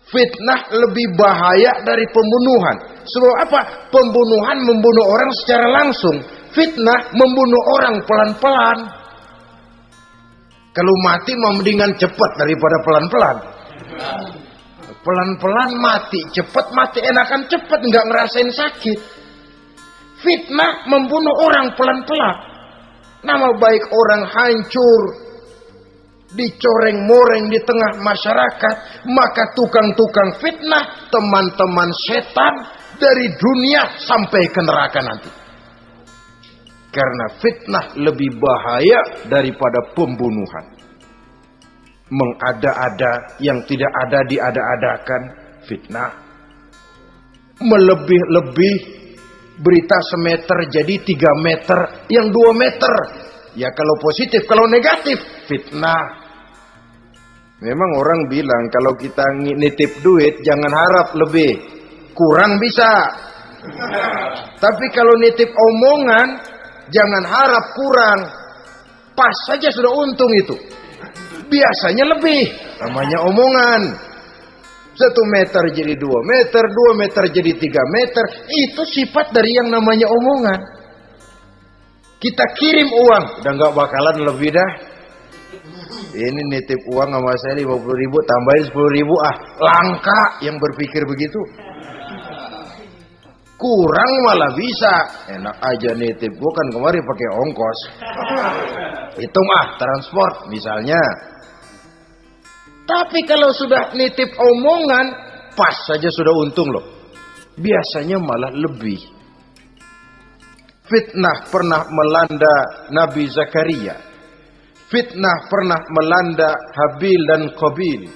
Fitnah lebih bahaya dari pembunuhan. Sebab apa? Pembunuhan membunuh orang secara langsung. Fitnah membunuh orang pelan-pelan. Kalau mati mau mendingan cepat daripada pelan-pelan. Pelan-pelan mati, cepat mati enakan cepat, nggak ngerasain sakit. Fitnah membunuh orang pelan-pelan. Nama baik orang hancur, dicoreng-moreng di tengah masyarakat. Maka tukang-tukang fitnah, teman-teman setan dari dunia sampai ke neraka nanti. Karena fitnah lebih bahaya daripada pembunuhan. Mengada-ada yang tidak ada diada-adakan, fitnah. Melebih-lebih, berita semeter jadi 3 meter, yang 2 meter. Ya kalau positif, kalau negatif, fitnah. Memang orang bilang kalau kita nitip duit jangan harap lebih, kurang bisa. Tapi kalau nitip omongan jangan harap kurang, pas saja sudah untung itu. Biasanya lebih, namanya omongan. 1 meter jadi 2 meter, 2 meter jadi 3 meter. Itu sifat dari yang namanya omongan. Kita kirim uang, udah gak bakalan lebih dah. Ini nitip uang sama saya 50.000, tambahin 10.000 ah. Langka yang berpikir begitu. Kurang malah bisa. Enak aja nitip, gua kan kemarin pakai ongkos. Hitung transport misalnya. Tapi kalau sudah nitip omongan, pas saja sudah untung loh. Biasanya malah lebih. Fitnah pernah melanda Nabi Zakaria. Fitnah pernah melanda Habil dan Qabil.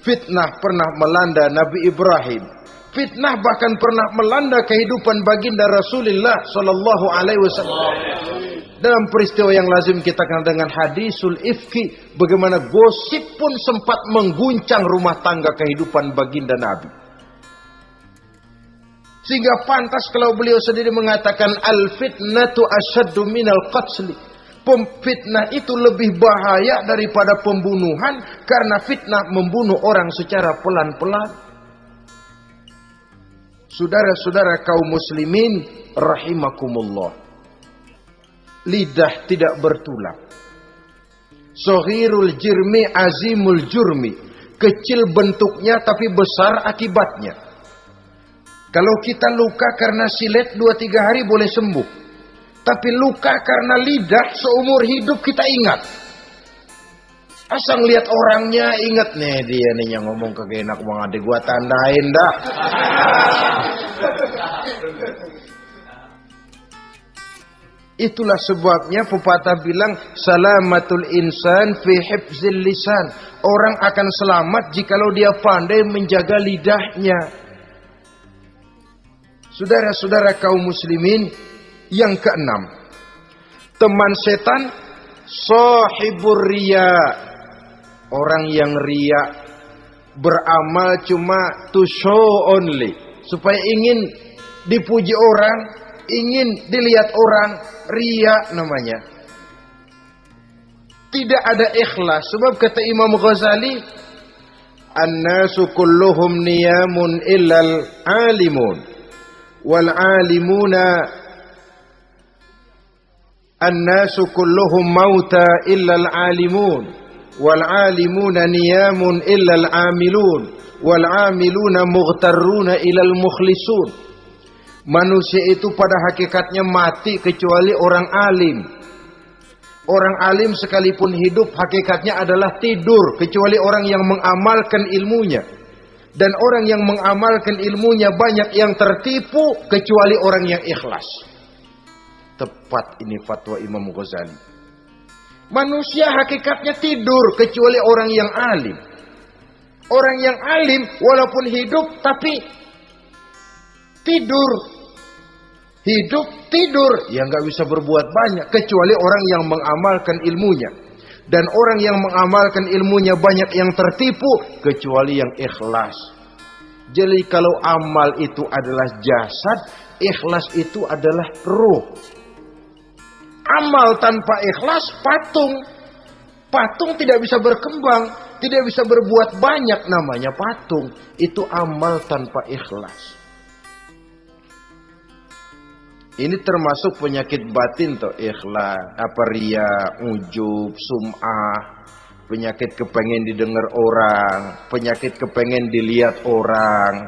Fitnah pernah melanda Nabi Ibrahim. Fitnah bahkan pernah melanda kehidupan baginda Rasulullah sallallahu alaihi wasallam. Dalam peristiwa yang lazim kita kenal dengan hadisul ifki, bagaimana gosip pun sempat mengguncang rumah tangga kehidupan baginda Nabi. Sehingga pantas kalau beliau sendiri mengatakan al-fitnatu asyaddu minal qatli. Fitnah itu lebih bahaya daripada pembunuhan, karena fitnah membunuh orang secara pelan-pelan. Saudara-saudara kaum muslimin rahimakumullah. Lidah tidak bertulang. Soghirul jirmi azimul jurmi. Kecil bentuknya tapi besar akibatnya. Kalau kita luka karena silet 2-3 hari boleh sembuh. Tapi luka karena lidah seumur hidup kita ingat. Asal lihat orangnya ingat nih, dia nih yang ngomong kagak enak banget, adik gua tandain dah. Itulah sebabnya pepatah bilang salamatul insan fi hifzil lisan. Orang akan selamat jikalau dia pandai menjaga lidahnya. Saudara-saudara kaum muslimin, yang keenam, teman setan sahibur riya. Orang yang riya, beramal cuma to show only, supaya ingin dipuji orang, ingin dilihat orang, riya namanya. Tidak ada ikhlas. Sebab kata Imam Ghazali, an-nasu kulluhum niyamun illal alimun, wal alimuna an-nasu kulluhum mauta illal alimun, wal alimuna niyamun illal amilun, wal amiluna mughtarruna ilal mukhlisun. Manusia itu pada hakikatnya mati kecuali orang alim. Orang alim sekalipun hidup hakikatnya adalah tidur, kecuali orang yang mengamalkan ilmunya. Dan orang yang mengamalkan ilmunya banyak yang tertipu, kecuali orang yang ikhlas. Tepat ini fatwa Imam Ghazali. Manusia hakikatnya tidur kecuali orang yang alim. Orang yang alim walaupun hidup tapi tidur. Hidup tidur, ya nggak bisa berbuat banyak kecuali orang yang mengamalkan ilmunya. Dan orang yang mengamalkan ilmunya banyak yang tertipu kecuali yang ikhlas. Jadi kalau amal itu adalah jasad, ikhlas itu adalah ruh. Amal tanpa ikhlas patung. Patung tidak bisa berkembang, tidak bisa berbuat banyak, namanya patung. Itu amal tanpa ikhlas. Ini termasuk penyakit batin toh, ikhlas, riya, ujub, sum'ah, penyakit kepengen didengar orang, penyakit kepengen dilihat orang.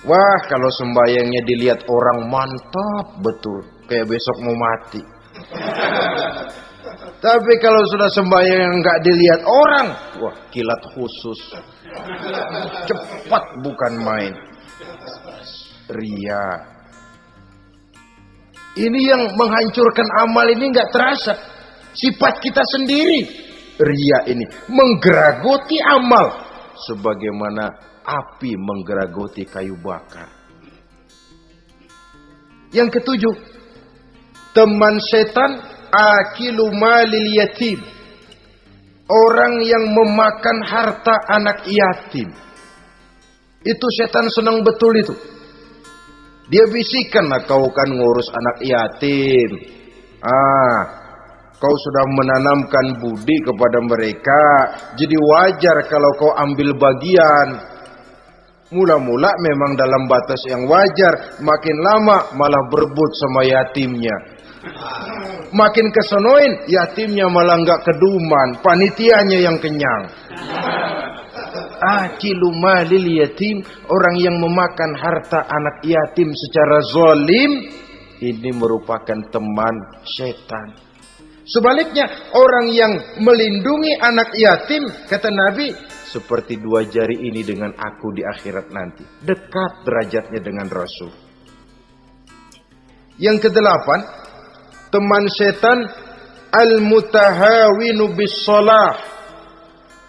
Wah, kalau sembayangnya dilihat orang mantap betul, kayak besok mau mati. Tapi kalau sudah sembahyang nggak dilihat orang, wah kilat khusus, cepat bukan main. Ria. Ini yang menghancurkan amal ini nggak terasa. Sifat kita sendiri, ria ini menggeragoti amal, sebagaimana api menggeragoti kayu bakar. Yang ketujuh, teman setan akilu malil yatim. Orang yang memakan harta anak yatim. Itu setan senang betul itu. Dia bisikan, nah kau kan ngurus anak yatim. Kau sudah menanamkan budi kepada mereka. Jadi wajar kalau kau ambil bagian. Mula-mula memang dalam batas yang wajar. Makin lama malah berebut sama yatimnya. Makin kesonoin, yatimnya malah nggak keduman, panitianya yang kenyang. Akilu malil yatim, orang yang memakan harta anak yatim secara zalim, ini merupakan teman setan. Sebaliknya, orang yang melindungi anak yatim, kata Nabi, seperti dua jari ini dengan aku di akhirat nanti. Dekat derajatnya dengan Rasul. Yang kedelapan, teman setan al-mutahawinu bis shalah.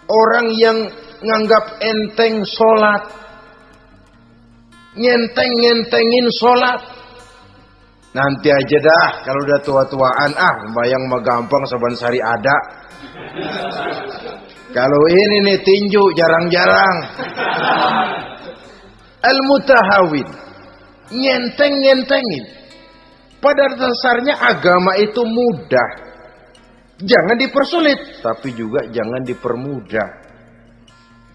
Orang yang nganggap enteng sholat, ngenteng-ngentengin sholat. Nanti aja dah, kalau udah tua-tuaan, sembayang mah gampang, saban sari ada. Kalau ini nih tinju jarang-jarang. Al-mutahawin, ngenteng-ngentengin. Pada dasarnya agama itu mudah. Jangan dipersulit, tapi juga jangan dipermudah.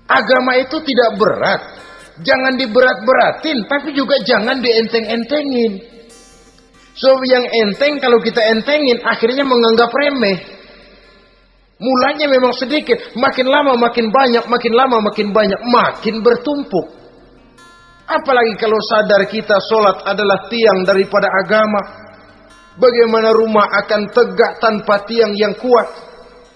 Agama itu tidak berat. Jangan diberat-beratin, tapi juga jangan dienteng-entengin. So yang enteng kalau kita entengin akhirnya menganggap remeh. Mulanya memang sedikit, makin lama makin banyak, makin lama makin banyak, makin bertumpuk. Apalagi kalau sadar kita sholat adalah tiang daripada agama. Bagaimana rumah akan tegak tanpa tiang yang kuat?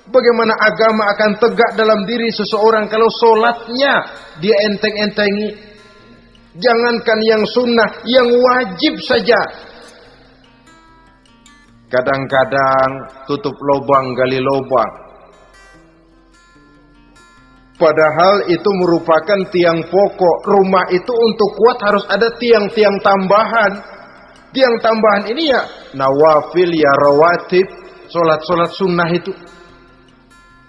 Bagaimana agama akan tegak dalam diri seseorang kalau sholatnya dia enteng-entengi? Jangankan yang sunnah, yang wajib saja. Kadang-kadang tutup lubang gali lubang. Padahal itu merupakan tiang pokok. Rumah itu untuk kuat harus ada tiang-tiang tambahan. Tiang tambahan ini ya nawafil, ya rawatib, sholat-sholat sunnah itu.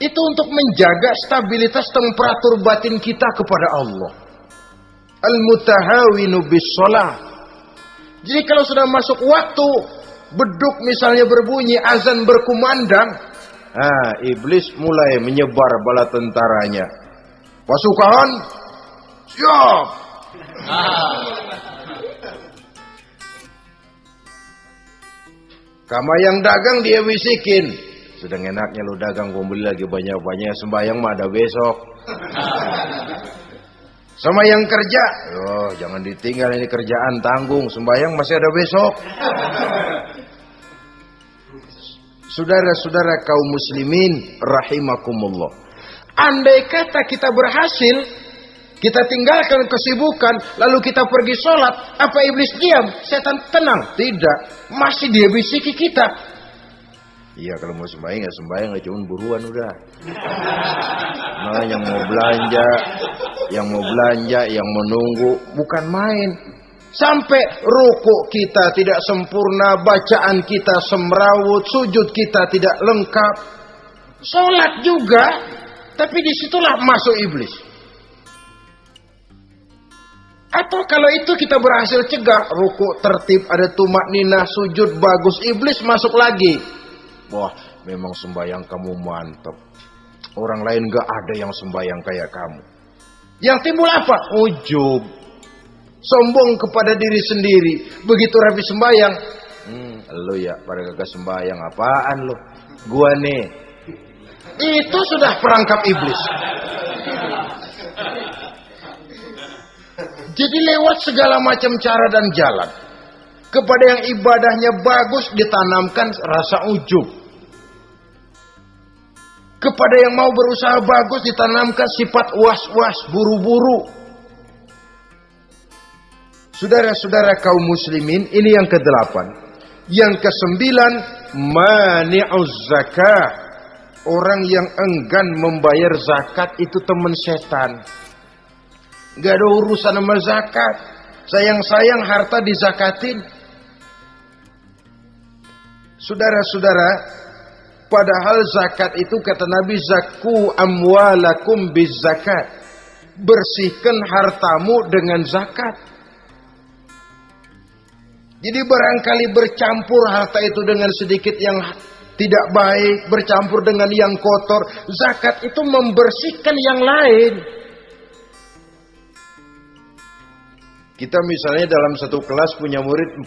Itu untuk menjaga stabilitas temperatur batin kita kepada Allah. Al-mutahawinu bis shalah. Jadi kalau sudah masuk waktu, beduk misalnya berbunyi, azan berkumandang, iblis mulai menyebar bala tentaranya. Pasukan, siap. Kama yang dagang dia bisikin. Sedang enaknya lu dagang, gua beli lagi banyak-banyak, sembahyang mah ada besok. Sama yang kerja, jangan ditinggal ini kerjaan, tanggung, sembahyang masih ada besok. Saudara-saudara kaum muslimin rahimakumullah. Andai kata kita berhasil, kita tinggalkan kesibukan, lalu kita pergi sholat, apa iblis diam? Setan tenang? Tidak, masih dia bisiki kita. Iya, kalau mau sembahyang ya sembahyang, gak cuma buruan udah. Nah, yang mau belanja, yang menunggu, bukan main. Sampai ruku kita tidak sempurna, bacaan kita semrawut, sujud kita tidak lengkap. Sholat juga, tapi disitulah masuk iblis. Atau kalau itu kita berhasil cegah, ruku tertib, ada tumakninah, sujud bagus, iblis masuk lagi. Wah, memang sembahyang kamu mantap. Orang lain gak ada yang sembahyang kayak kamu. Yang timbul apa? Ujub. Sombong kepada diri sendiri. Begitu rapi sembahyang, lo ya pada kagak sembahyang, apaan lo? Gua nih. Itu sudah perangkap iblis. Jadi lewat segala macam cara dan jalan, kepada yang ibadahnya bagus ditanamkan rasa ujub. Kepada yang mau berusaha bagus ditanamkan sifat was-was, buru-buru. Saudara-saudara kaum muslimin, ini yang ke-8. Yang ke-9, mani'uz zakah. Orang yang enggan membayar zakat itu teman setan. Gak ada urusan sama zakat. Sayang-sayang harta dizakatin. Saudara-saudara, padahal zakat itu kata Nabi, zakku amwalakum biz zakat. Bersihkan hartamu dengan zakat. Jadi barangkali bercampur harta itu dengan sedikit yang tidak baik, bercampur dengan yang kotor. Zakat itu membersihkan yang lain. Kita misalnya dalam satu kelas punya murid 40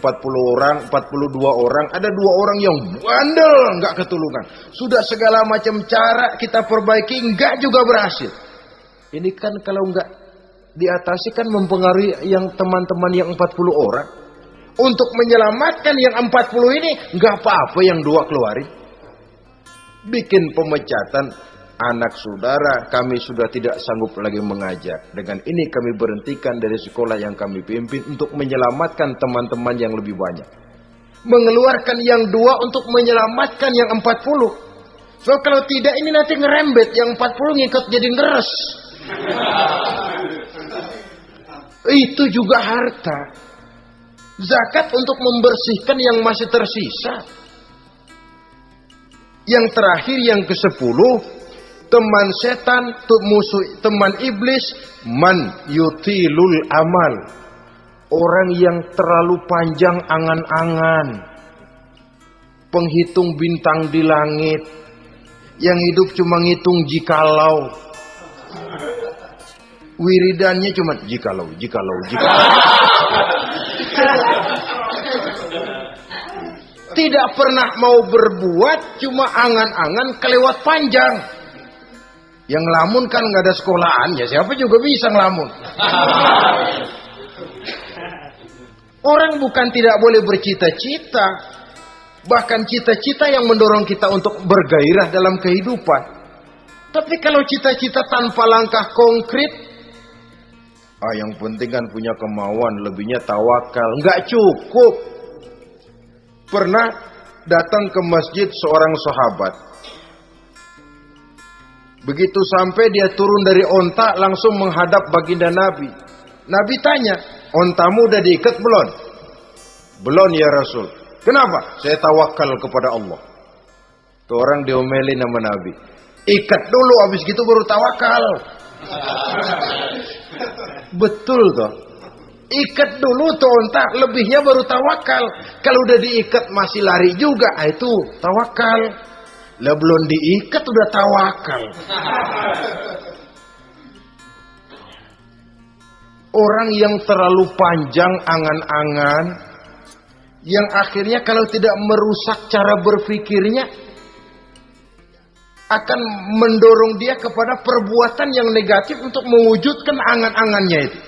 orang, 42 orang, ada 2 orang yang bandel, nggak ketulungan. Sudah segala macam cara kita perbaiki, nggak juga berhasil. Ini kan kalau nggak diatasi kan mempengaruhi yang teman-teman yang 40 orang. Untuk menyelamatkan yang 40 ini, nggak apa-apa yang 2 keluarin. Bikin pemecatan. Anak saudara, kami sudah tidak sanggup lagi mengajar. Dengan ini kami berhentikan dari sekolah yang kami pimpin untuk menyelamatkan teman-teman yang lebih banyak. Mengeluarkan yang 2 untuk menyelamatkan yang 40. So kalau tidak ini nanti ngerembet, yang 40 ngikut jadi ngeres. Itu juga harta. Zakat untuk membersihkan yang masih tersisa. Yang terakhir yang ke-10, teman setan, musuh, teman iblis, man yutilul amal. Orang yang terlalu panjang angan-angan. Penghitung bintang di langit. Yang hidup cuma ngitung jikalau. Wiridannya cuma jikalau. Tidak pernah mau berbuat, cuma angan-angan kelewat panjang. Yang ngelamun kan nggak ada sekolahan, ya siapa juga bisa ngelamun. Orang bukan tidak boleh bercita-cita, bahkan cita-cita yang mendorong kita untuk bergairah dalam kehidupan. Tapi kalau cita-cita tanpa langkah konkret, yang penting kan punya kemauan, lebihnya tawakal, nggak cukup. Pernah datang ke masjid seorang sahabat. Begitu sampai dia turun dari onta langsung menghadap baginda Nabi. Nabi tanya, ontamu udah diikat belum? Belum ya Rasul. Kenapa? Saya tawakal kepada Allah. Tuh orang diomelin sama Nabi. Ikat dulu, habis gitu baru tawakal. Betul toh. Ikat dulu tuh onta, lebihnya baru tawakal. Kalau udah diikat masih lari juga, itu tawakal. Lah belum diikat udah tawakal. Orang yang terlalu panjang angan-angan, yang akhirnya kalau tidak merusak cara berpikirnya, akan mendorong dia kepada perbuatan yang negatif untuk mewujudkan angan-angannya itu.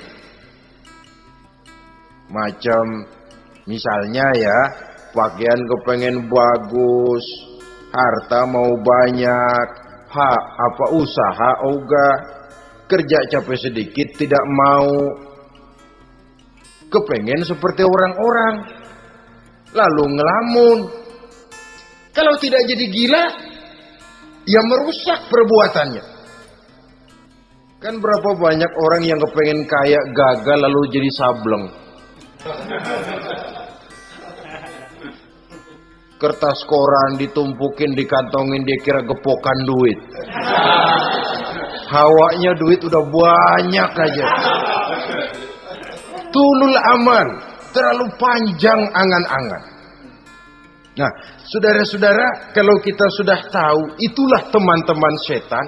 Macam misalnya ya, pakaian kepengen bagus, harta mau banyak, usaha ogah, kerja capek sedikit tidak mau, kepengen seperti orang-orang, lalu ngelamun. Kalau tidak jadi gila, ya merusak perbuatannya. Kan berapa banyak orang yang kepengen kaya gagal lalu jadi sableng. Kertas koran ditumpukin, dikantongin, dia kira gepokan duit. Hawanya duit udah banyak aja. Tulul aman, terlalu panjang angan-angan. Nah, saudara-saudara, kalau kita sudah tahu itulah teman-teman setan,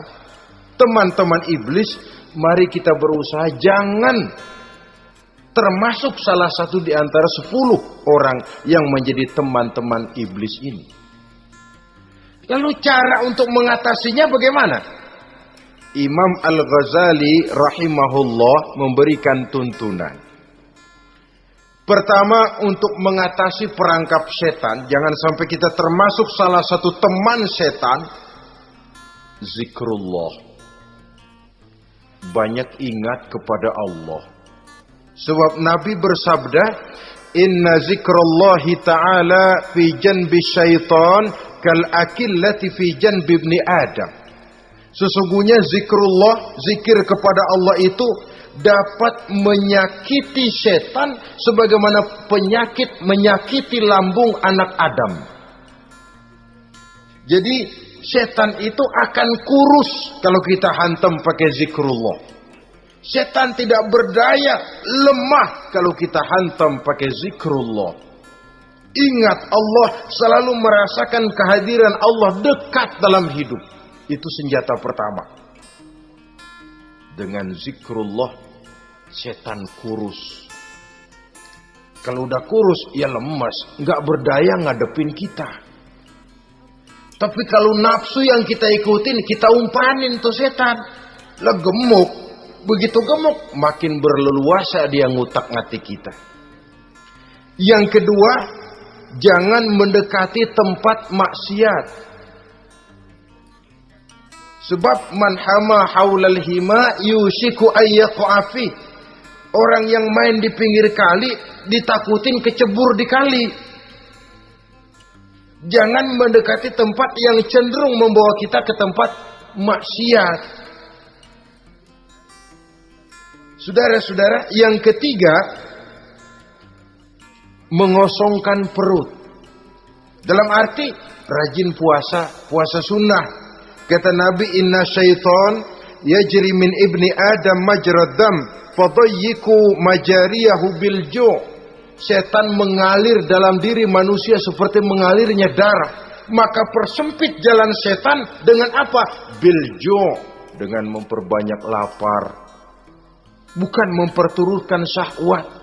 teman-teman iblis, mari kita berusaha jangan termasuk salah satu di antara 10 orang yang menjadi teman-teman iblis ini. Lalu cara untuk mengatasinya bagaimana? Imam Al-Ghazali rahimahullah memberikan tuntunan. Pertama, untuk mengatasi perangkap setan, jangan sampai kita termasuk salah satu teman setan, zikrullah. Banyak ingat kepada Allah. Sebab Nabi bersabda, inna zikrullahi ta'ala fi janbi syaitan kal akillati fi janbi ibni Adam. Sesungguhnya zikrullah, zikir kepada Allah itu dapat menyakiti setan sebagaimana penyakit menyakiti lambung anak Adam. Jadi setan itu akan kurus kalau kita hantam pakai zikrullah. Setan tidak berdaya, lemah kalau kita hantam pakai zikrullah. Ingat Allah, selalu merasakan kehadiran Allah dekat dalam hidup. Itu senjata pertama. Dengan zikrullah, setan kurus. Kalau udah kurus, ya lemas, nggak berdaya ngadepin kita. Tapi kalau nafsu yang kita ikutin, kita umpanin tuh setan. Lah gemuk, begitu gemuk, makin berleluasa dia ngutak-ngatik kita. Yang kedua, jangan mendekati tempat maksiat. Sebab man hama haulal hima yusiku ayyaqa fi. Orang yang main di pinggir kali ditakutin kecebur di kali. Jangan mendekati tempat yang cenderung membawa kita ke tempat maksiat. Saudara-saudara, yang ketiga, mengosongkan perut. Dalam arti rajin puasa sunnah. Kata Nabi, inna syaitan yajri min ibni adam majrad dam fadayyiku majariyahu bil ju'. Setan mengalir dalam diri manusia seperti mengalirnya darah. Maka persempit jalan setan dengan apa? Bil ju', dengan memperbanyak lapar. Bukan memperturutkan syahwat.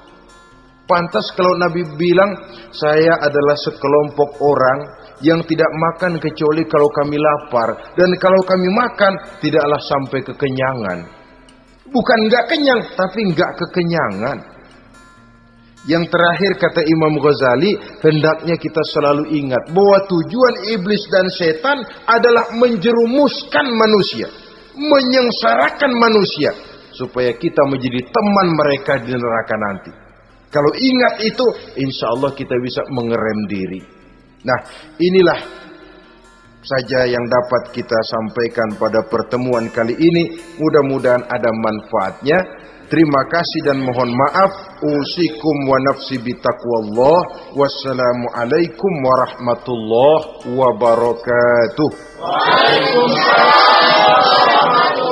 Pantas kalau Nabi bilang, saya adalah sekelompok orang yang tidak makan kecuali kalau kami lapar. Dan kalau kami makan, tidaklah sampai kekenyangan. Bukan enggak kenyang, tapi enggak kekenyangan. Yang terakhir kata Imam Ghazali, hendaknya kita selalu ingat bahwa tujuan iblis dan setan adalah menjerumuskan manusia, menyengsarakan manusia, supaya kita menjadi teman mereka di neraka nanti. Kalau ingat itu, insya Allah kita bisa mengerem diri. Nah, inilah saja yang dapat kita sampaikan pada pertemuan kali ini. Mudah-mudahan ada manfaatnya. Terima kasih dan mohon maaf. Usikum wa nafsi bitaqwallah. Wassalamualaikum warahmatullahi wabarakatuh. Waalaikumsalam warahmatullahi wabarakatuh.